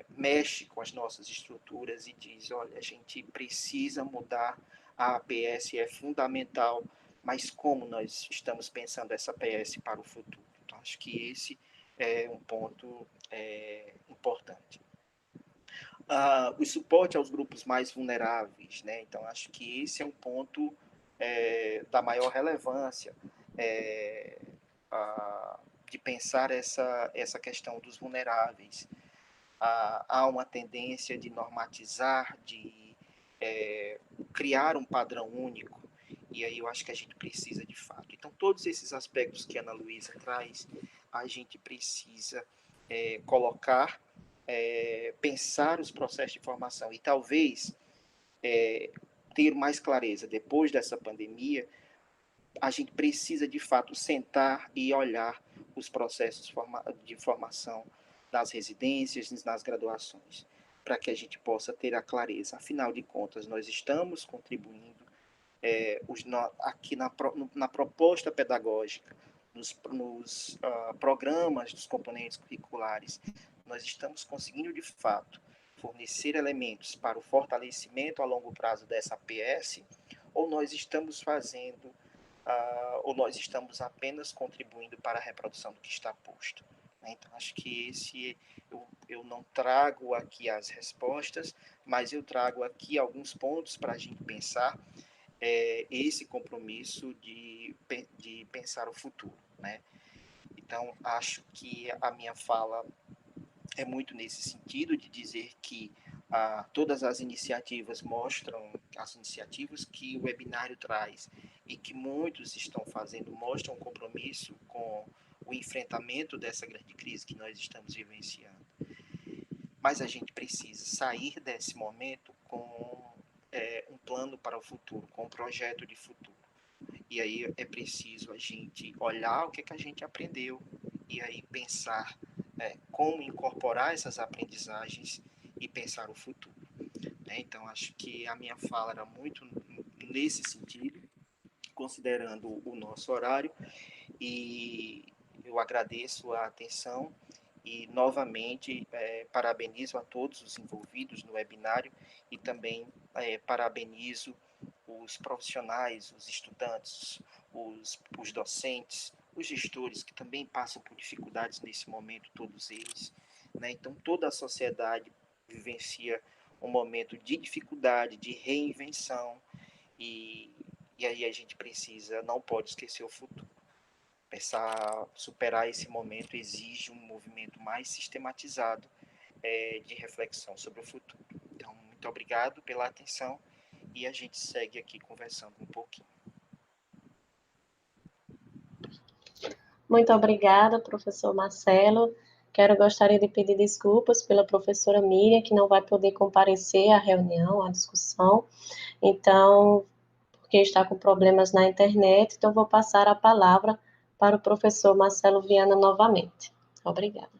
mexe com as nossas estruturas e diz, olha, a gente precisa mudar, a APS é fundamental, mas como nós estamos pensando essa APS para o futuro? Então, acho que esse é um ponto importante. O suporte aos grupos mais vulneráveis, né? Então, acho que esse é um ponto da maior relevância de pensar essa questão dos vulneráveis. Há uma tendência de normatizar, de criar um padrão único, e aí eu acho que a gente precisa de fato. Então, todos esses aspectos que a Ana Luísa traz, a gente precisa colocar, pensar os processos de formação e talvez ter mais clareza depois dessa pandemia a gente precisa, de fato, sentar e olhar os processos de formação das residências, nas graduações, para que a gente possa ter a clareza. Afinal de contas, nós estamos contribuindo aqui na proposta pedagógica, nos programas dos componentes curriculares, nós estamos conseguindo, de fato, fornecer elementos para o fortalecimento a longo prazo dessa PS, ou nós estamos fazendo, ou nós estamos apenas contribuindo para a reprodução do que está posto. Então, acho que eu não trago aqui as respostas, mas eu trago aqui alguns pontos para a gente pensar esse compromisso de pensar o futuro, né? Então, acho que a minha fala é muito nesse sentido, de dizer que todas as iniciativas mostram, as iniciativas que o webinário traz e que muitos estão fazendo, mostram um compromisso com o enfrentamento dessa grande crise que nós estamos vivenciando. Mas a gente precisa sair desse momento com um plano para o futuro, com um projeto de futuro. E aí é preciso a gente olhar o que a gente aprendeu e aí pensar como incorporar essas aprendizagens e pensar o futuro. Então, acho que a minha fala era muito nesse sentido, considerando o nosso horário, e eu agradeço a atenção e, novamente, parabenizo a todos os envolvidos no webinário e também parabenizo os profissionais, os estudantes, os docentes, os gestores que também passam por dificuldades nesse momento, todos eles. Então, toda a sociedade vivencia um momento de dificuldade, de reinvenção, e aí a gente precisa, não pode esquecer o futuro. Superar esse momento exige um movimento mais sistematizado de reflexão sobre o futuro. Então, muito obrigado pela atenção e a gente segue aqui conversando um pouquinho. Muito obrigada, professor Marcelo. Gostaria de pedir desculpas pela professora Miriam, que não vai poder comparecer à reunião, à discussão. Então, porque está com problemas na internet, então vou passar a palavra para o professor Marcelo Viana novamente. Obrigada.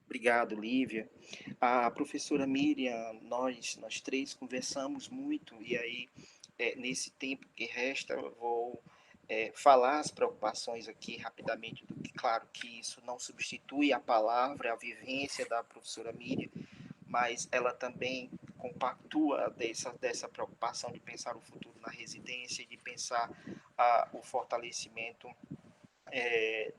Obrigado, Lívia. A professora Miriam, nós três conversamos muito, e aí, nesse tempo que resta, eu vou falar as preocupações aqui rapidamente, claro que isso não substitui a palavra, a vivência da professora Miriam, mas ela também compactua dessa preocupação de pensar o futuro na residência e de pensar o fortalecimento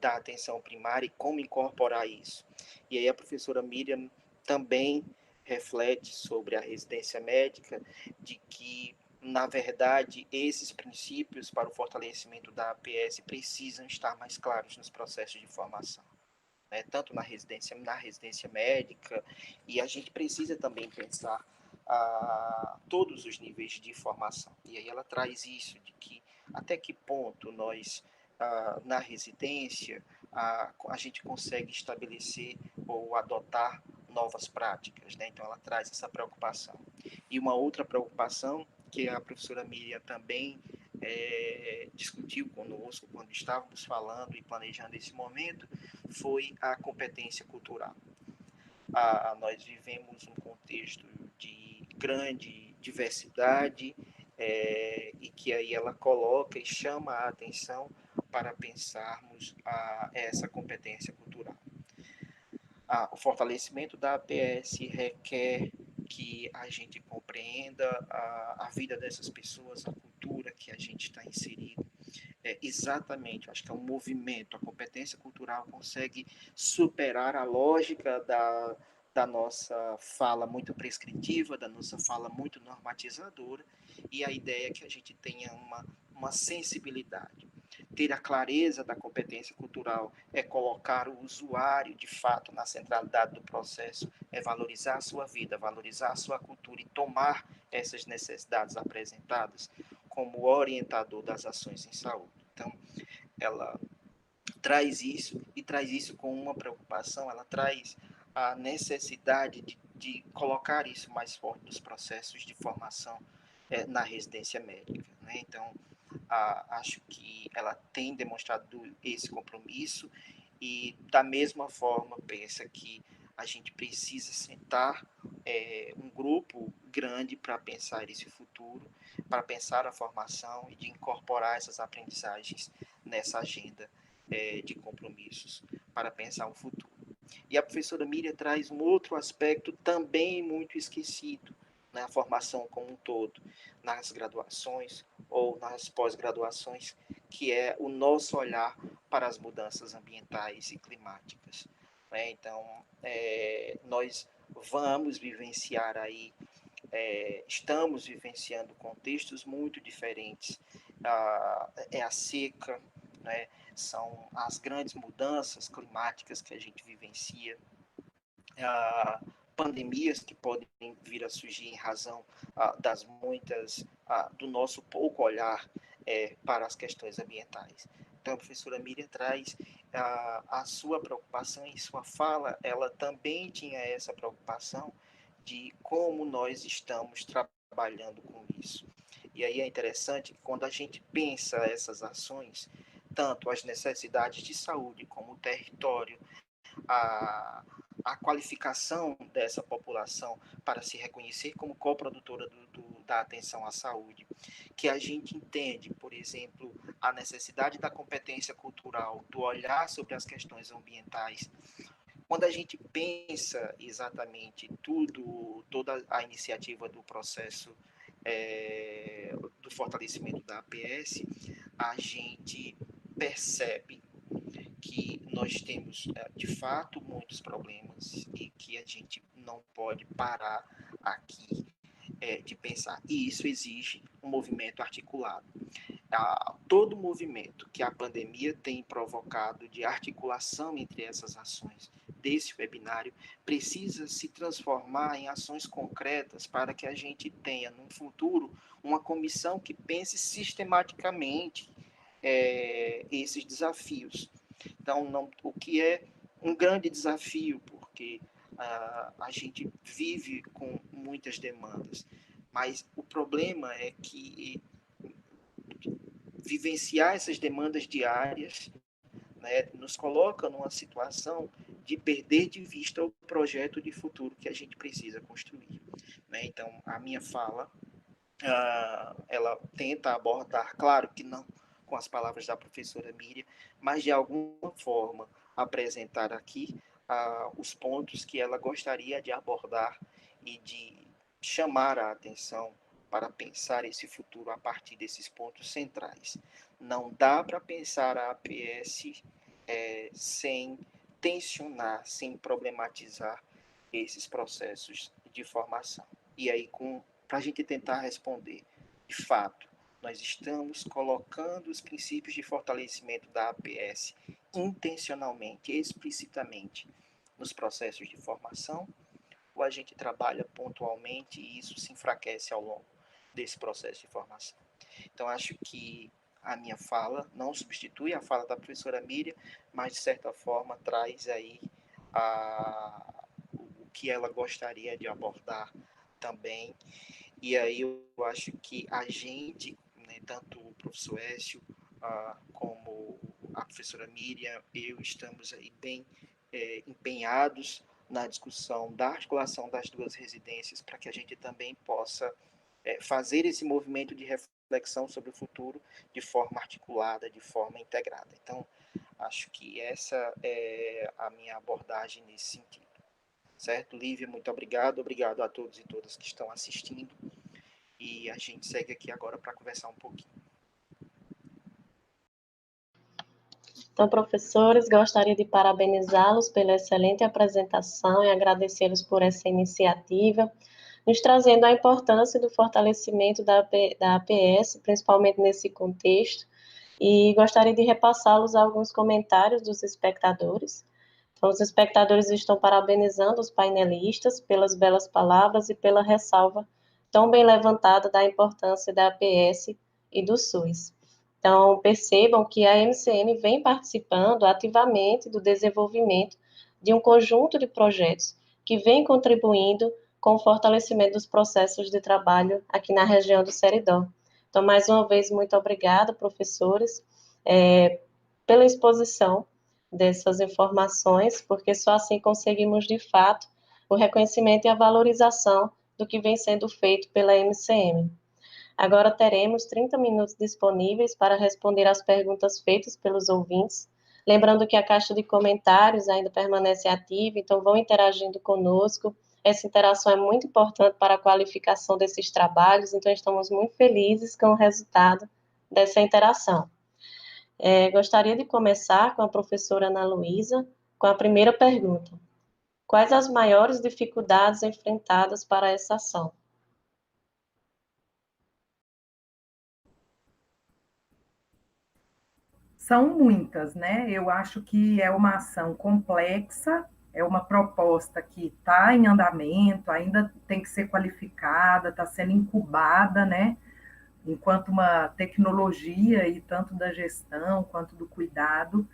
da atenção primária e como incorporar isso. E aí a professora Miriam também reflete sobre a residência médica, de que, na verdade, esses princípios para o fortalecimento da APS precisam estar mais claros nos processos de formação, tanto na residência médica, e a gente precisa também pensar todos os níveis de formação. E aí ela traz isso, de que até que ponto nós, na residência, a gente consegue estabelecer ou adotar novas práticas, Então ela traz essa preocupação. E uma outra preocupação que a professora Miriam também discutiu conosco quando estávamos falando e planejando esse momento foi a competência cultural. Nós vivemos um contexto de grande diversidade e que aí ela coloca e chama a atenção para pensarmos essa competência cultural. O fortalecimento da APS requer que a gente compreenda a vida dessas pessoas, a cultura que a gente está inserido. Exatamente, acho que é um movimento. A competência cultural consegue superar a lógica da nossa fala muito prescritiva, da nossa fala muito normatizadora, e a ideia é que a gente tenha uma sensibilidade. Ter a clareza da competência cultural é colocar o usuário, de fato, na centralidade do processo, é valorizar a sua vida, valorizar a sua cultura e tomar essas necessidades apresentadas como orientador das ações em saúde. Então, ela traz isso, e traz isso com uma preocupação, ela traz a necessidade de colocar isso mais forte nos processos de formação na residência médica, né? Então, acho que ela tem demonstrado esse compromisso e, da mesma forma, pensa que a gente precisa sentar um grupo grande para pensar esse futuro, para pensar a formação e de incorporar essas aprendizagens nessa agenda de compromissos para pensar o futuro. E a professora Miriam traz um outro aspecto também muito esquecido na formação como um todo, nas graduações ou nas pós-graduações, que é o nosso olhar para as mudanças ambientais e climáticas. Né? Então, nós vamos vivenciar aí, estamos vivenciando contextos muito diferentes. É a seca, né? São as grandes mudanças climáticas que a gente vivencia, pandemias que podem vir a surgir em razão das muitas, do nosso pouco olhar para as questões ambientais. Então, a professora Miriam traz a sua preocupação em sua fala, ela também tinha essa preocupação de como nós estamos trabalhando com isso. E aí é interessante que quando a gente pensa essas ações, tanto as necessidades de saúde como o território, a qualificação dessa população para se reconhecer como coprodutora da atenção à saúde, que a gente entende, por exemplo, a necessidade da competência cultural, do olhar sobre as questões ambientais. Quando a gente pensa exatamente toda a iniciativa do processo do fortalecimento da APS, a gente percebe que nós temos, de fato, muitos problemas e que a gente não pode parar aqui de pensar. E isso exige um movimento articulado. Todo movimento que a pandemia tem provocado de articulação entre essas ações desse webinário precisa se transformar em ações concretas para que a gente tenha, no futuro, uma comissão que pense sistematicamente esses desafios. Então, o que é um grande desafio, porque a gente vive com muitas demandas, mas o problema é que vivenciar essas demandas diárias, né, nos coloca numa situação de perder de vista o projeto de futuro que a gente precisa construir. Né? Então, a minha fala, ela tenta abordar, claro que não com as palavras da professora Miriam, mas de alguma forma apresentar aqui os pontos que ela gostaria de abordar e de chamar a atenção para pensar esse futuro a partir desses pontos centrais. Não dá para pensar a APS sem tensionar, sem problematizar esses processos de formação. E aí, para a gente tentar responder, de fato, nós estamos colocando os princípios de fortalecimento da APS intencionalmente, explicitamente, nos processos de formação, ou a gente trabalha pontualmente e isso se enfraquece ao longo desse processo de formação. Então, acho que a minha fala não substitui a fala da professora Miriam, mas, de certa forma, traz aí o que ela gostaria de abordar também. E aí eu acho que a gente, né, tanto o professor Écio como a professora Miriam, eu estamos aí bem empenhados na discussão da articulação das duas residências para que a gente também possa fazer esse movimento de reflexão sobre o futuro de forma articulada, de forma integrada. Então, acho que essa é a minha abordagem nesse sentido. Certo, Lívia? Muito obrigado. Obrigado a todos e todas que estão assistindo. E a gente segue aqui agora para conversar um pouquinho. Então, professores, gostaria de parabenizá-los pela excelente apresentação e agradecê-los por essa iniciativa, nos trazendo a importância do fortalecimento da APS, principalmente nesse contexto, e gostaria de repassá-los alguns comentários dos espectadores. Então, os espectadores estão parabenizando os painelistas pelas belas palavras e pela ressalva tão bem levantada da importância da APS e do SUS. Então, percebam que a MCM vem participando ativamente do desenvolvimento de um conjunto de projetos que vem contribuindo com o fortalecimento dos processos de trabalho aqui na região do Seridó. Então, mais uma vez, muito obrigada, professores, pela exposição dessas informações, porque só assim conseguimos, de fato, o reconhecimento e a valorização do que vem sendo feito pela MCM. Agora teremos 30 minutos disponíveis para responder às perguntas feitas pelos ouvintes. Lembrando que a caixa de comentários ainda permanece ativa, então vão interagindo conosco. Essa interação é muito importante para a qualificação desses trabalhos, então estamos muito felizes com o resultado dessa interação. Gostaria de começar com a professora Ana Luísa, com a primeira pergunta. Quais as maiores dificuldades enfrentadas para essa ação? São muitas, né? Eu acho que é uma ação complexa, é uma proposta que está em andamento, ainda tem que ser qualificada, está sendo incubada, né? Enquanto uma tecnologia, e tanto da gestão quanto do cuidado.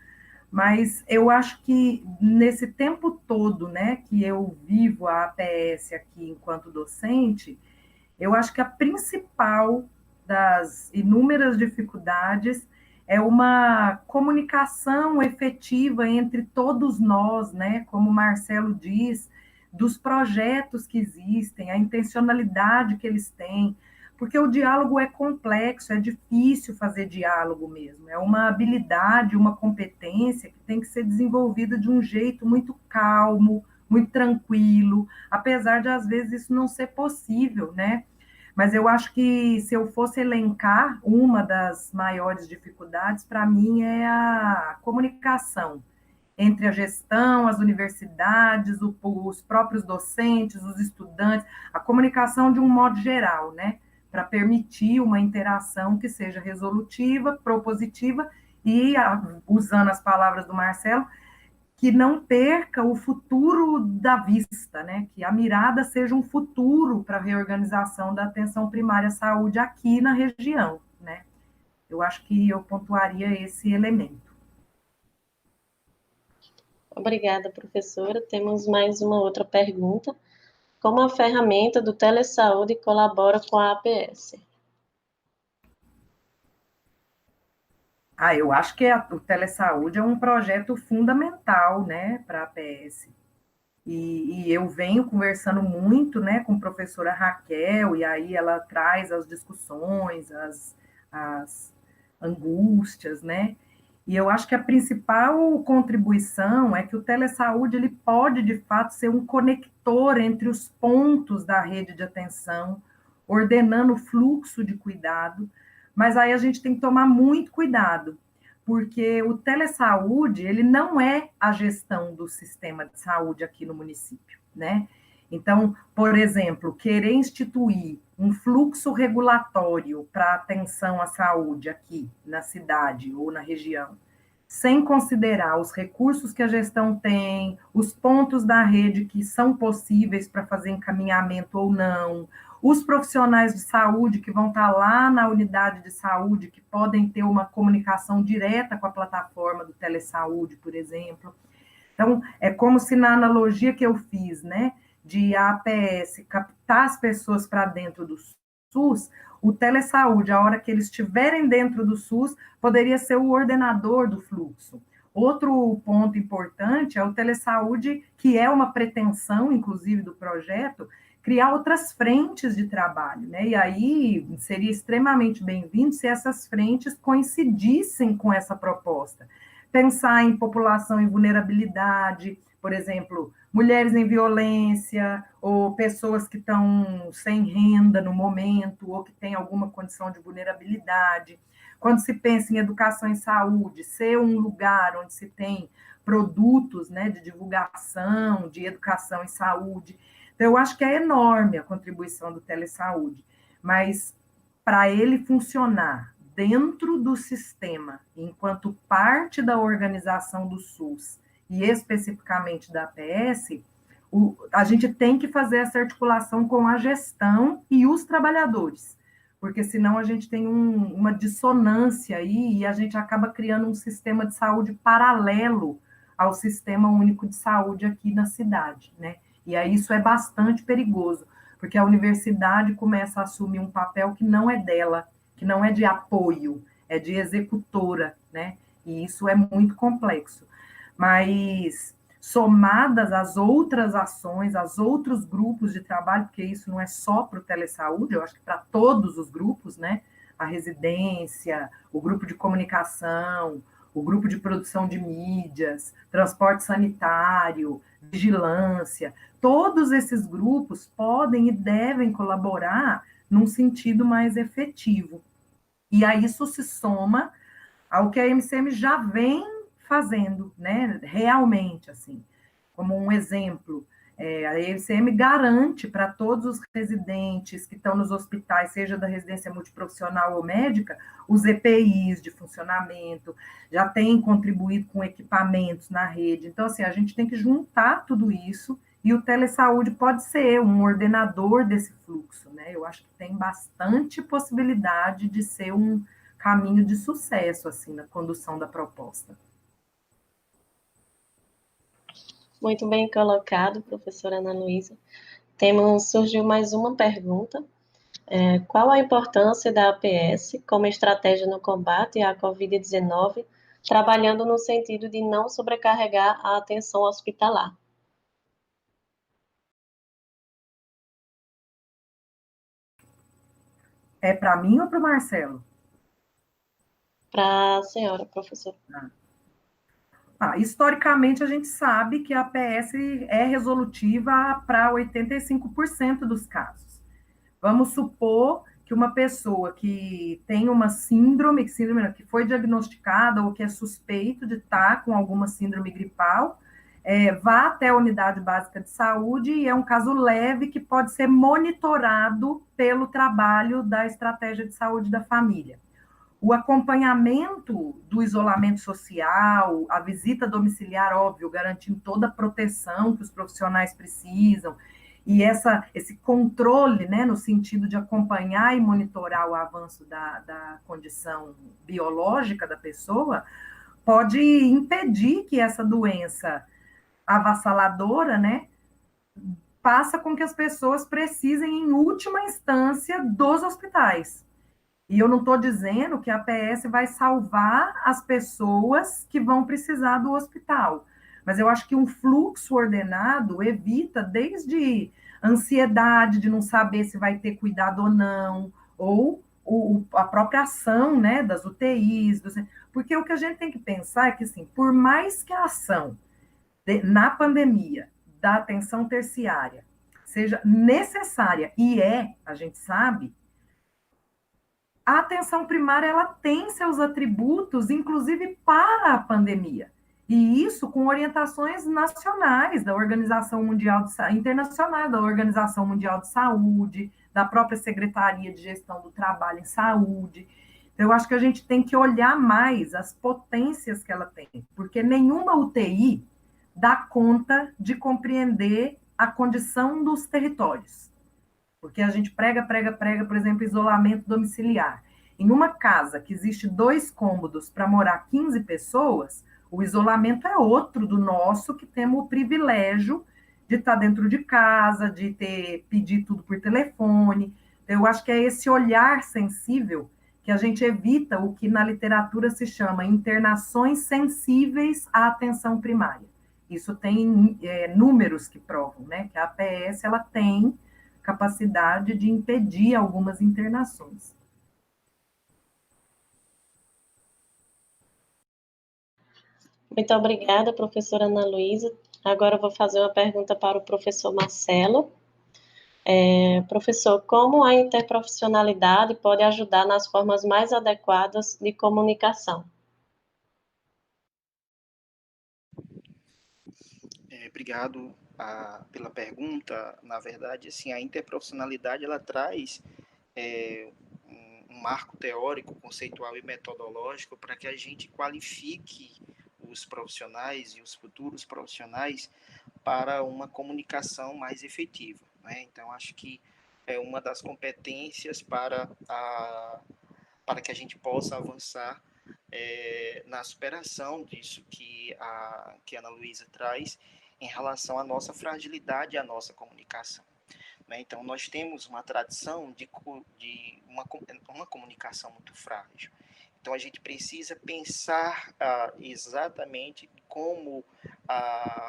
Mas eu acho que nesse tempo todo, né, que eu vivo a APS aqui enquanto docente, eu acho que a principal das inúmeras dificuldades é uma comunicação efetiva entre todos nós, né? Como o Marcelo diz, dos projetos que existem, a intencionalidade que eles têm, porque o diálogo é complexo, é difícil fazer diálogo mesmo, é uma habilidade, uma competência que tem que ser desenvolvida de um jeito muito calmo, muito tranquilo, apesar de às vezes isso não ser possível, né? Mas eu acho que se eu fosse elencar, uma das maiores dificuldades para mim é a comunicação entre a gestão, as universidades, os próprios docentes, os estudantes, a comunicação de um modo geral, né? Para permitir uma interação que seja resolutiva, propositiva e, usando as palavras do Marcelo, que não perca o futuro da vista, né? Que a mirada seja um futuro para a reorganização da atenção primária à saúde aqui na região, né? Eu acho que eu pontuaria esse elemento. Obrigada, professora. Temos mais uma outra pergunta. Como a ferramenta do telesaúde colabora com a APS? Eu acho que o telesaúde é um projeto fundamental, né, para a APS. E eu venho conversando muito, né, com a professora Raquel, e aí ela traz as discussões, as angústias, né? E eu acho que a principal contribuição é que o telesaúde ele pode, de fato, ser um conector entre os pontos da rede de atenção, ordenando o fluxo de cuidado, mas aí a gente tem que tomar muito cuidado, porque o telesaúde, ele não é a gestão do sistema de saúde aqui no município, né? Então, por exemplo, querer instituir um fluxo regulatório para atenção à saúde aqui na cidade ou na região, sem considerar os recursos que a gestão tem, os pontos da rede que são possíveis para fazer encaminhamento ou não, os profissionais de saúde que vão estar lá na unidade de saúde, que podem ter uma comunicação direta com a plataforma do telesaúde, por exemplo. Então, é como se na analogia que eu fiz, né, de a APS captar as pessoas para dentro do SUS, o telesaúde, a hora que eles estiverem dentro do SUS, poderia ser o ordenador do fluxo. Outro ponto importante é o telesaúde, que é uma pretensão, inclusive, do projeto, criar outras frentes de trabalho, né? E aí seria extremamente bem-vindo se essas frentes coincidissem com essa proposta. Pensar em população em vulnerabilidade, por exemplo, mulheres em violência, ou pessoas que estão sem renda no momento, ou que têm alguma condição de vulnerabilidade. Quando se pensa em educação e saúde, ser um lugar onde se tem produtos, né, de divulgação, de educação e saúde. Então, eu acho que é enorme a contribuição do telesaúde, mas para ele funcionar dentro do sistema, enquanto parte da organização do SUS, e especificamente da APS, a gente tem que fazer essa articulação com a gestão e os trabalhadores, porque senão a gente tem uma dissonância aí e a gente acaba criando um sistema de saúde paralelo ao Sistema Único de Saúde aqui na cidade, né? E aí isso é bastante perigoso, porque a universidade começa a assumir um papel que não é dela, que não é de apoio, é de executora, né? E isso é muito complexo. Mas somadas às outras ações, aos outros grupos de trabalho, porque isso não é só para o telesaúde, eu acho que para todos os grupos, né? A residência, o grupo de comunicação, o grupo de produção de mídias, transporte sanitário, vigilância, todos esses grupos podem e devem colaborar num sentido mais efetivo. E aí isso se soma ao que a MCM já vem fazendo, né? Realmente, assim, como um exemplo, a MCM garante para todos os residentes que estão nos hospitais, seja da residência multiprofissional ou médica, os EPIs de funcionamento, já tem contribuído com equipamentos na rede. Então, assim, a gente tem que juntar tudo isso e o telesaúde pode ser um ordenador desse fluxo, né? Eu acho que tem bastante possibilidade de ser um caminho de sucesso, assim, na condução da proposta. Muito bem colocado, professora Ana Luísa. Surgiu mais uma pergunta. Qual a importância da APS como estratégia no combate à Covid-19, trabalhando no sentido de não sobrecarregar a atenção hospitalar? É para mim ou para o Marcelo? Para a senhora, professora. Historicamente, a gente sabe que a APS é resolutiva para 85% dos casos. Vamos supor que uma pessoa que tem uma síndrome que foi diagnosticada ou que é suspeito de estar com alguma síndrome gripal, vá até a unidade básica de saúde e é um caso leve que pode ser monitorado pelo trabalho da estratégia de saúde da família. O acompanhamento do isolamento social, a visita domiciliar, óbvio, garantindo toda a proteção que os profissionais precisam, e esse controle, né, no sentido de acompanhar e monitorar o avanço da condição biológica da pessoa, pode impedir que essa doença avassaladora, né, faça com que as pessoas precisem, em última instância, dos hospitais. E eu não estou dizendo que a APS vai salvar as pessoas que vão precisar do hospital, mas eu acho que um fluxo ordenado evita desde ansiedade de não saber se vai ter cuidado ou não, ou a própria ação, né, das UTIs, porque o que a gente tem que pensar é que, assim, por mais que a ação na pandemia da atenção terciária seja necessária, a gente sabe, a atenção primária ela tem seus atributos, inclusive para a pandemia. E isso com orientações nacionais da Organização Mundial de Internacional, da Organização Mundial de Saúde, da própria Secretaria de Gestão do Trabalho em Saúde. Então, eu acho que a gente tem que olhar mais as potências que ela tem, porque nenhuma UTI dá conta de compreender a condição dos territórios. Porque a gente prega, por exemplo, isolamento domiciliar. Em uma casa que existe 2 cômodos para morar 15 pessoas, o isolamento é outro do nosso, que temos o privilégio de estar dentro de casa, de pedir tudo por telefone. Eu acho que é esse olhar sensível que a gente evita o que na literatura se chama internações sensíveis à atenção primária. Isso tem números que provam, né, que a APS ela tem capacidade de impedir algumas internações. Muito obrigada, professora Ana Luísa. Agora eu vou fazer uma pergunta para o professor Marcelo. Professor, como a interprofissionalidade pode ajudar nas formas mais adequadas de comunicação? Obrigado pela pergunta. Na verdade, assim, a interprofissionalidade ela traz um marco teórico, conceitual e metodológico para que a gente qualifique os profissionais e os futuros profissionais para uma comunicação mais efetiva, né? Então, acho que é uma das competências para que a gente possa avançar na superação disso que a Ana Luísa traz, em relação à nossa fragilidade e à nossa comunicação. Né? Então, nós temos uma tradição de uma comunicação muito frágil. Então, a gente precisa pensar exatamente como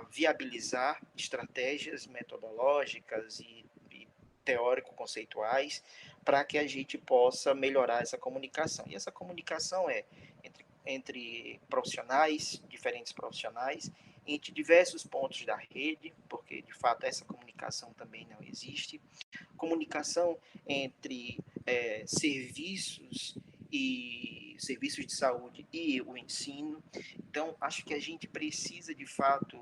viabilizar estratégias metodológicas e teórico-conceituais para que a gente possa melhorar essa comunicação. E essa comunicação é entre profissionais, diferentes profissionais, entre diversos pontos da rede, porque, de fato, essa comunicação também não existe. Comunicação entre serviços de saúde e o ensino. Então, acho que a gente precisa, de fato,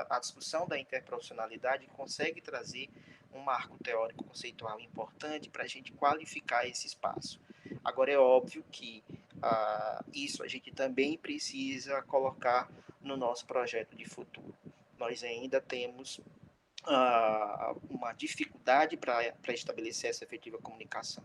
a discussão da interprofissionalidade consegue trazer um marco teórico conceitual importante para a gente qualificar esse espaço. Agora, é óbvio que isso a gente também precisa colocar no nosso projeto de futuro. Nós ainda temos uma dificuldade para estabelecer essa efetiva comunicação.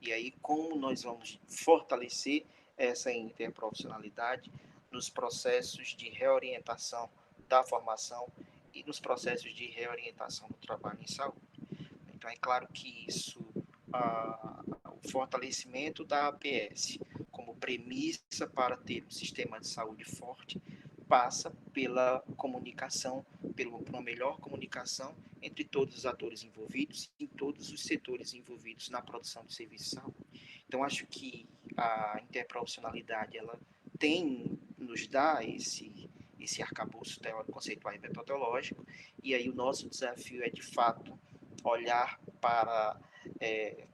E aí, como nós vamos fortalecer essa interprofissionalidade nos processos de reorientação da formação e nos processos de reorientação do trabalho em saúde. Então, é claro que isso, o fortalecimento da APS como premissa para ter um sistema de saúde forte, passa pela comunicação, por uma melhor comunicação entre todos os atores envolvidos, em todos os setores envolvidos na produção de serviços de saúde. Então, acho que a interprofissionalidade, ela nos dá esse arcabouço teórico, conceitual e metodológico, e aí o nosso desafio é, de fato, olhar para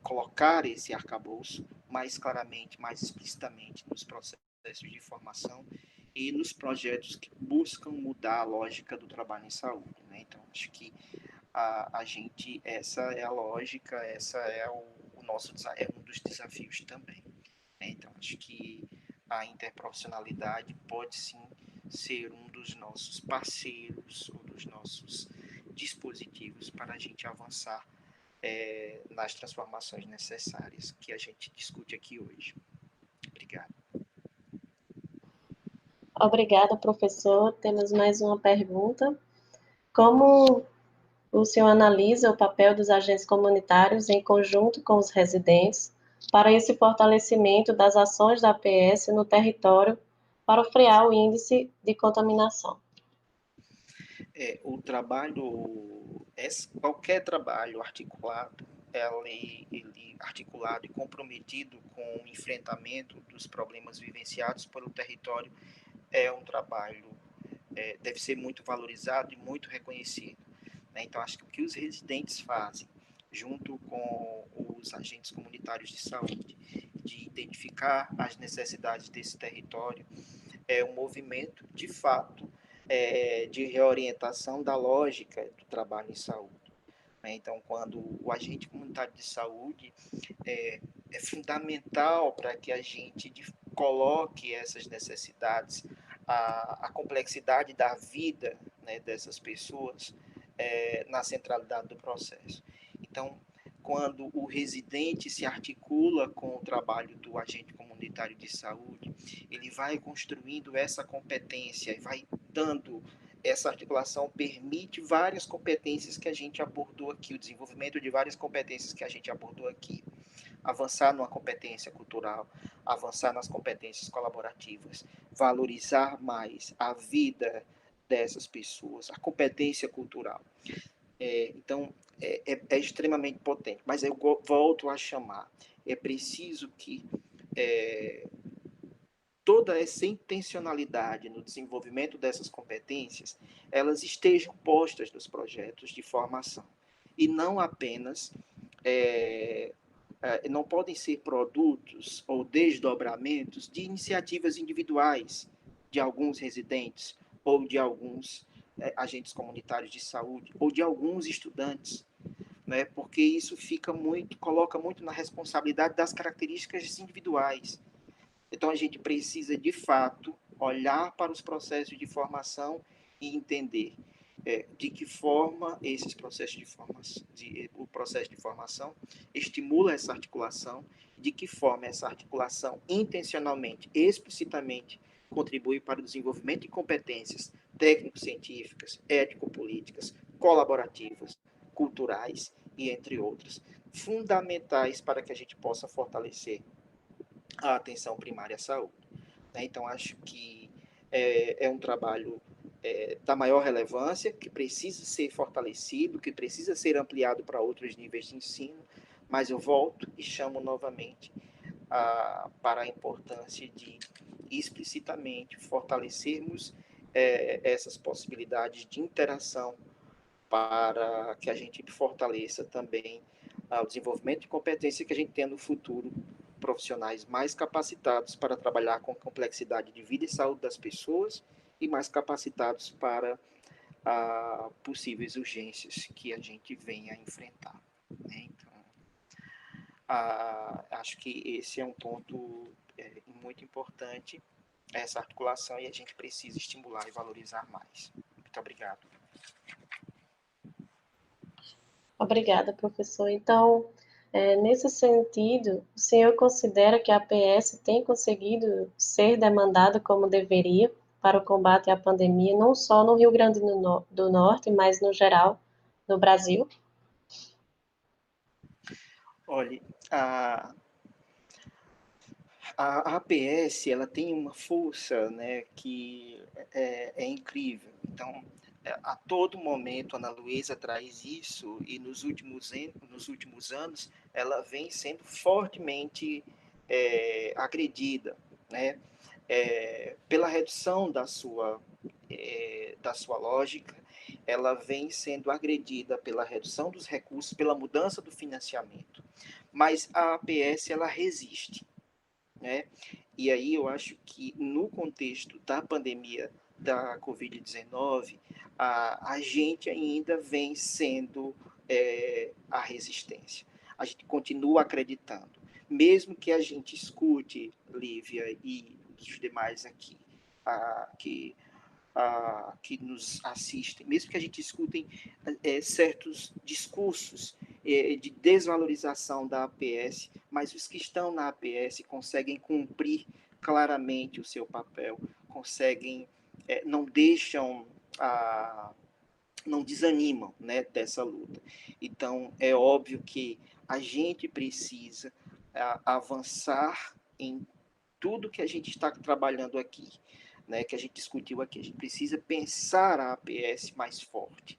colocar esse arcabouço mais claramente, mais explicitamente nos processos de formação e nos projetos que buscam mudar a lógica do trabalho em saúde. Né? Então, acho que essa é a lógica, essa é o nosso, é um dos desafios também. Né? Então, acho que a interprofissionalidade pode sim ser um dos nossos parceiros ou dos nossos dispositivos para a gente avançar nas transformações necessárias que a gente discute aqui hoje. Obrigado. Obrigada, professor. Temos mais uma pergunta. Como o senhor analisa o papel dos agentes comunitários em conjunto com os residentes para esse fortalecimento das ações da APS no território para frear o índice de contaminação? O trabalho, qualquer trabalho articulado, ele articulado e comprometido com o enfrentamento dos problemas vivenciados pelo território, é um trabalho, deve ser muito valorizado e muito reconhecido. Né? Então, acho que o que os residentes fazem, junto com os agentes comunitários de saúde, de identificar as necessidades desse território, é um movimento, de fato, de reorientação da lógica do trabalho em saúde. Né? Então, quando o agente comunitário de saúde é fundamental para que a gente coloque essas necessidades, a complexidade da vida, né, dessas pessoas na centralidade do processo. Então, quando o residente se articula com o trabalho do agente comunitário de saúde, ele vai construindo essa competência e vai dando essa articulação, permite várias competências que a gente abordou aqui, o desenvolvimento de várias competências que a gente abordou aqui. Avançar numa competência cultural, avançar nas competências colaborativas, valorizar mais a vida dessas pessoas, a competência cultural. Então, é extremamente potente, mas eu volto a chamar, é preciso que toda essa intencionalidade no desenvolvimento dessas competências, elas estejam postas nos projetos de formação, e não apenas, não podem ser produtos ou desdobramentos de iniciativas individuais de alguns residentes ou de alguns agentes comunitários de saúde ou de alguns estudantes, né? Porque isso coloca muito na responsabilidade das características individuais. Então, a gente precisa, de fato, olhar para os processos de formação e entender de que forma esses processos de formação, o processo de formação estimula essa articulação, de que forma essa articulação intencionalmente, explicitamente, contribui para o desenvolvimento de competências técnico-científicas, ético-políticas, colaborativas, culturais e entre outras, fundamentais para que a gente possa fortalecer a atenção primária à saúde. Então, acho que é um trabalho da maior relevância, que precisa ser fortalecido, que precisa ser ampliado para outros níveis de ensino, mas eu volto e chamo novamente para a importância de explicitamente fortalecermos essas possibilidades de interação para que a gente fortaleça também o desenvolvimento de competência que a gente tenha no futuro profissionais mais capacitados para trabalhar com a complexidade de vida e saúde das pessoas e mais capacitados para possíveis urgências que a gente venha a enfrentar. Né? Então, acho que esse é um ponto muito importante, essa articulação, e a gente precisa estimular e valorizar mais. Muito obrigado. Obrigada, professor. Então, nesse sentido, o senhor considera que a APS tem conseguido ser demandada como deveria para o combate à pandemia, não só no Rio Grande do Norte, mas no geral, no Brasil? Olha, a APS, ela tem uma força, né, que é incrível. Então, a todo momento, a Ana Luísa traz isso, e nos últimos anos, ela vem sendo fortemente agredida, né, pela redução da sua lógica, ela vem sendo agredida pela redução dos recursos, pela mudança do financiamento. Mas a APS, ela resiste. Né? E aí eu acho que no contexto da pandemia da Covid-19, a gente ainda vem sendo a resistência. A gente continua acreditando. Mesmo que a gente escute, Lívia e os demais aqui, que nos assistem, mesmo que a gente escutem certos discursos de desvalorização da APS, mas os que estão na APS conseguem cumprir claramente o seu papel, conseguem, não deixam, não desanimam, né, dessa luta. Então, é óbvio que a gente precisa avançar em tudo que a gente está trabalhando aqui, né, que a gente discutiu aqui. A gente precisa pensar a APS mais forte.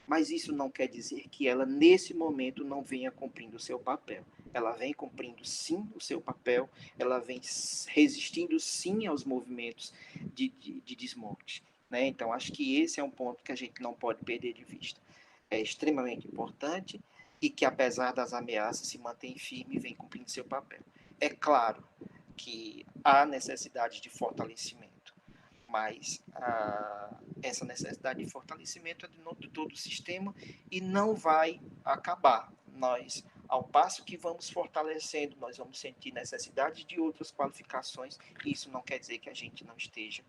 Mas isso não quer dizer que ela, nesse momento, não venha cumprindo o seu papel. Ela vem cumprindo, sim, o seu papel, ela vem resistindo, sim, aos movimentos de desmonte. Né? Então, acho que esse é um ponto que a gente não pode perder de vista. É extremamente importante e que, apesar das ameaças, se mantém firme e vem cumprindo seu papel. É claro que há necessidade de fortalecimento, mas essa necessidade de fortalecimento é de todo o sistema e não vai acabar. Nós, ao passo que vamos fortalecendo, nós vamos sentir necessidade de outras qualificações, e isso não quer dizer que a gente não esteja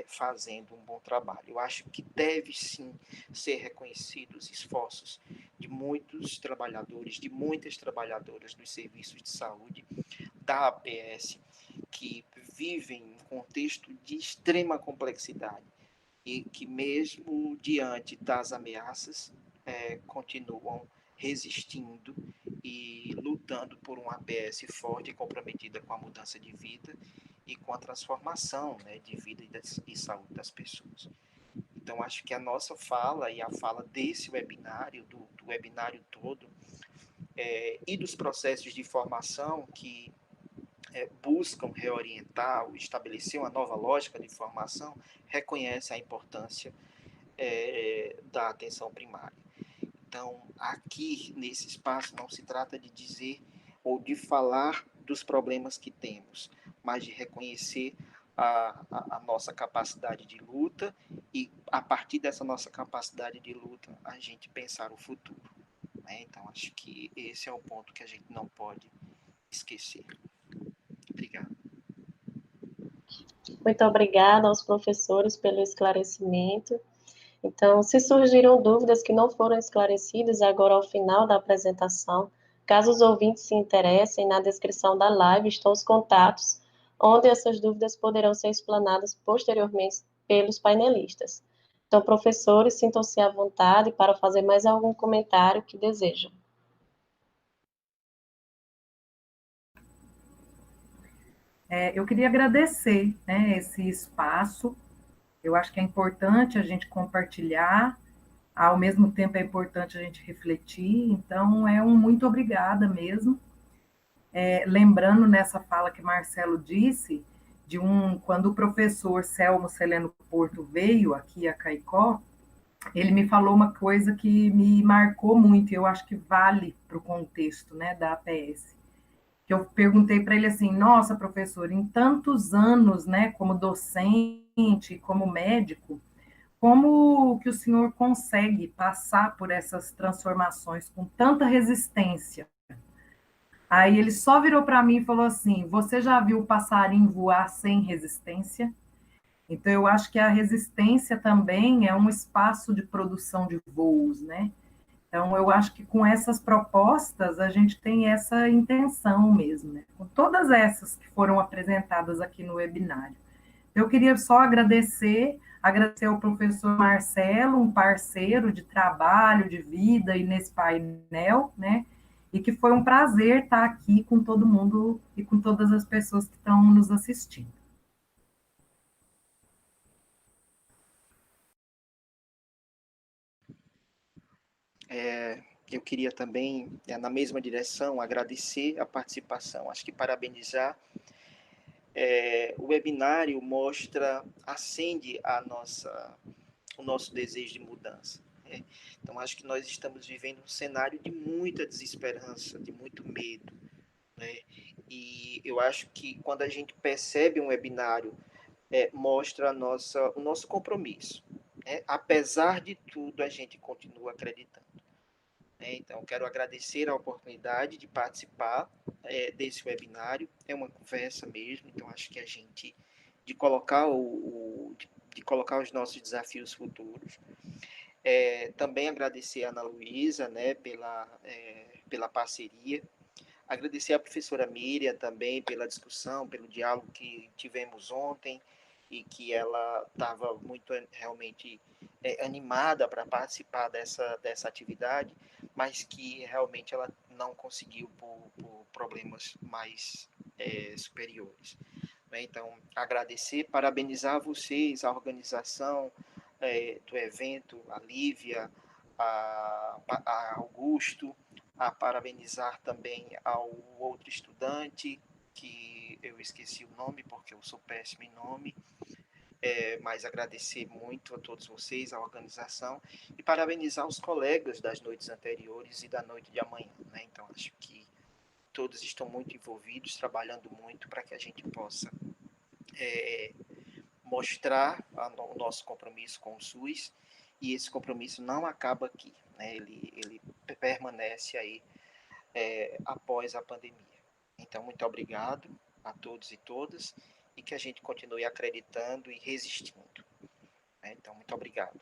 fazendo um bom trabalho. Eu acho que deve sim ser reconhecido os esforços de muitos trabalhadores, de muitas trabalhadoras dos serviços de saúde, da APS, que vivem em um contexto de extrema complexidade e que, mesmo diante das ameaças, continuam resistindo e lutando por uma APS forte e comprometida com a mudança de vida e com a transformação, né, de vida e saúde das pessoas. Então, acho que a nossa fala e a fala desse webinário, do webinário todo, e dos processos de formação que buscam reorientar ou estabelecer uma nova lógica de formação, reconhece a importância da atenção primária. Então, aqui nesse espaço não se trata de dizer ou de falar dos problemas que temos, mas de reconhecer a nossa capacidade de luta e, a partir dessa nossa capacidade de luta, a gente pensar o futuro. Né? Então, acho que esse é o ponto que a gente não pode esquecer. Obrigado. Muito obrigada aos professores pelo esclarecimento. Então, se surgiram dúvidas que não foram esclarecidas agora ao final da apresentação, caso os ouvintes se interessem, na descrição da live estão os contatos, onde essas dúvidas poderão ser explanadas posteriormente pelos painelistas. Então, professores, sintam-se à vontade para fazer mais algum comentário que desejam. Eu queria agradecer, né, esse espaço. Eu acho que é importante a gente compartilhar, ao mesmo tempo é importante a gente refletir. Então, muito obrigada mesmo. Lembrando nessa fala que Marcelo disse, quando o professor Selmo Celeno Porto veio aqui a Caicó, ele me falou uma coisa que me marcou muito, e eu acho que vale para o contexto, né, da APS. Que eu perguntei para ele assim: nossa, professor, em tantos anos, né, como docente, como médico, como que o senhor consegue passar por essas transformações com tanta resistência? Aí ele só virou para mim e falou assim: você já viu o passarinho voar sem resistência? Então, eu acho que a resistência também é um espaço de produção de voos, né? Então, eu acho que com essas propostas, a gente tem essa intenção mesmo, né? Com todas essas que foram apresentadas aqui no webinário. Eu queria só agradecer ao professor Marcelo, um parceiro de trabalho, de vida e nesse painel, né? E que foi um prazer estar aqui com todo mundo e com todas as pessoas que estão nos assistindo. Eu queria também, na mesma direção, agradecer a participação, acho que parabenizar. O webinário acende o nosso desejo de mudança. Né? Então, acho que nós estamos vivendo um cenário de muita desesperança, de muito medo. Né? E eu acho que quando a gente percebe um webinário, mostra o nosso compromisso. Né? Apesar de tudo, a gente continua acreditando. Então, quero agradecer a oportunidade de participar desse webinário. É uma conversa mesmo, então acho que a gente, de colocar os nossos desafios futuros. Também agradecer a Ana Luísa, né, pela parceria. Agradecer a professora Miriam também pela discussão, pelo diálogo que tivemos ontem, e que ela estava muito realmente animada para participar dessa atividade, mas que realmente ela não conseguiu por problemas mais superiores. Então, agradecer, parabenizar vocês, a organização do evento, a Lívia, a Augusto, a parabenizar também ao outro estudante, que eu esqueci o nome, porque eu sou péssimo em nome, mas agradecer muito a todos vocês, a organização, e parabenizar os colegas das noites anteriores e da noite de amanhã. Né? Então, acho que todos estão muito envolvidos, trabalhando muito para que a gente possa mostrar o nosso compromisso com o SUS, e esse compromisso não acaba aqui, né? Ele permanece aí após a pandemia. Então, muito obrigado a todos e todas, e que a gente continue acreditando e resistindo. Então, muito obrigado.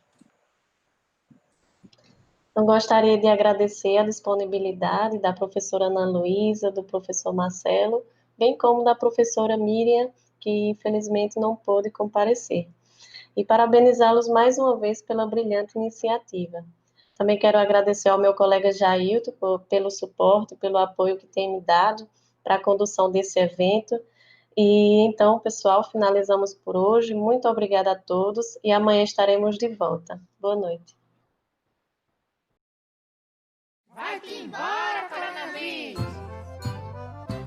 Eu gostaria de agradecer a disponibilidade da professora Ana Luísa, do professor Marcelo, bem como da professora Miriam, que infelizmente não pôde comparecer. E parabenizá-los mais uma vez pela brilhante iniciativa. Também quero agradecer ao meu colega Jailton pelo suporte, pelo apoio que tem me dado para a condução desse evento. E então, pessoal, finalizamos por hoje. Muito obrigada a todos e amanhã estaremos de volta. Boa noite. Vai-te embora, coronavírus!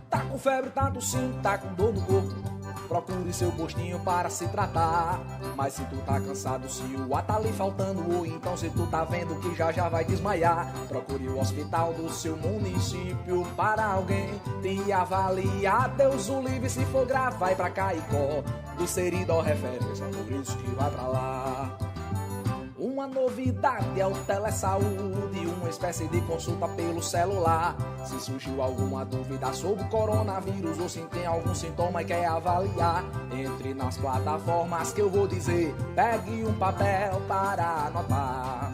Tá com febre, tá tossindo, tá com dor no corpo. Procure seu postinho para se tratar. Mas se tu tá cansado, se o ar tá lhe faltando, ou então se tu tá vendo que já vai desmaiar, procure o hospital do seu município para alguém te avaliar. Deus o livre, se for grave, vai pra Caicó, do Seridó referência, por isso que vai pra lá. Uma novidade é o Telesaúde, uma espécie de consulta pelo celular. Se surgiu alguma dúvida sobre o coronavírus ou se tem algum sintoma e quer avaliar, entre nas plataformas que eu vou dizer, pegue um papel para anotar.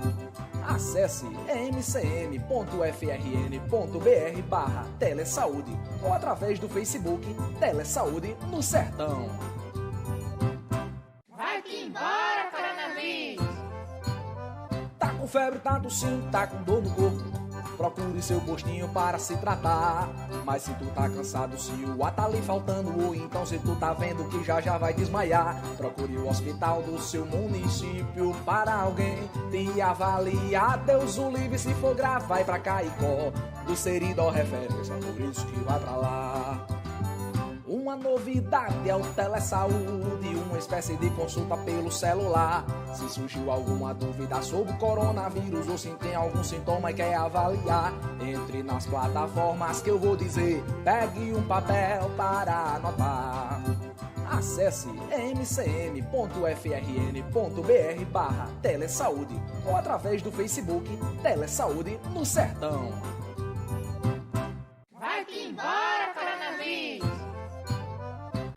Acesse mcm.frn.br/telesaúde ou através do Facebook Telesaúde no Sertão. Vai-te embora, coronavírus! com febre, tá tossindo, tá com dor no corpo, procure seu postinho para se tratar. Mas se tu tá cansado, se o ar tá lhe faltando, ou então se tu tá vendo que já vai desmaiar, procure o hospital do seu município para alguém te avaliar. Deus o livre, se for grave, vai pra Caicó, do Seridó referência, por isso que vai pra lá. Uma novidade é o Telesaúde, uma espécie de consulta pelo celular. Se surgiu alguma dúvida sobre o coronavírus ou se tem algum sintoma e quer avaliar, entre nas plataformas que eu vou dizer, pegue um papel para anotar. Acesse mcm.frn.br/telesaúde ou através do Facebook Telesaúde no Sertão.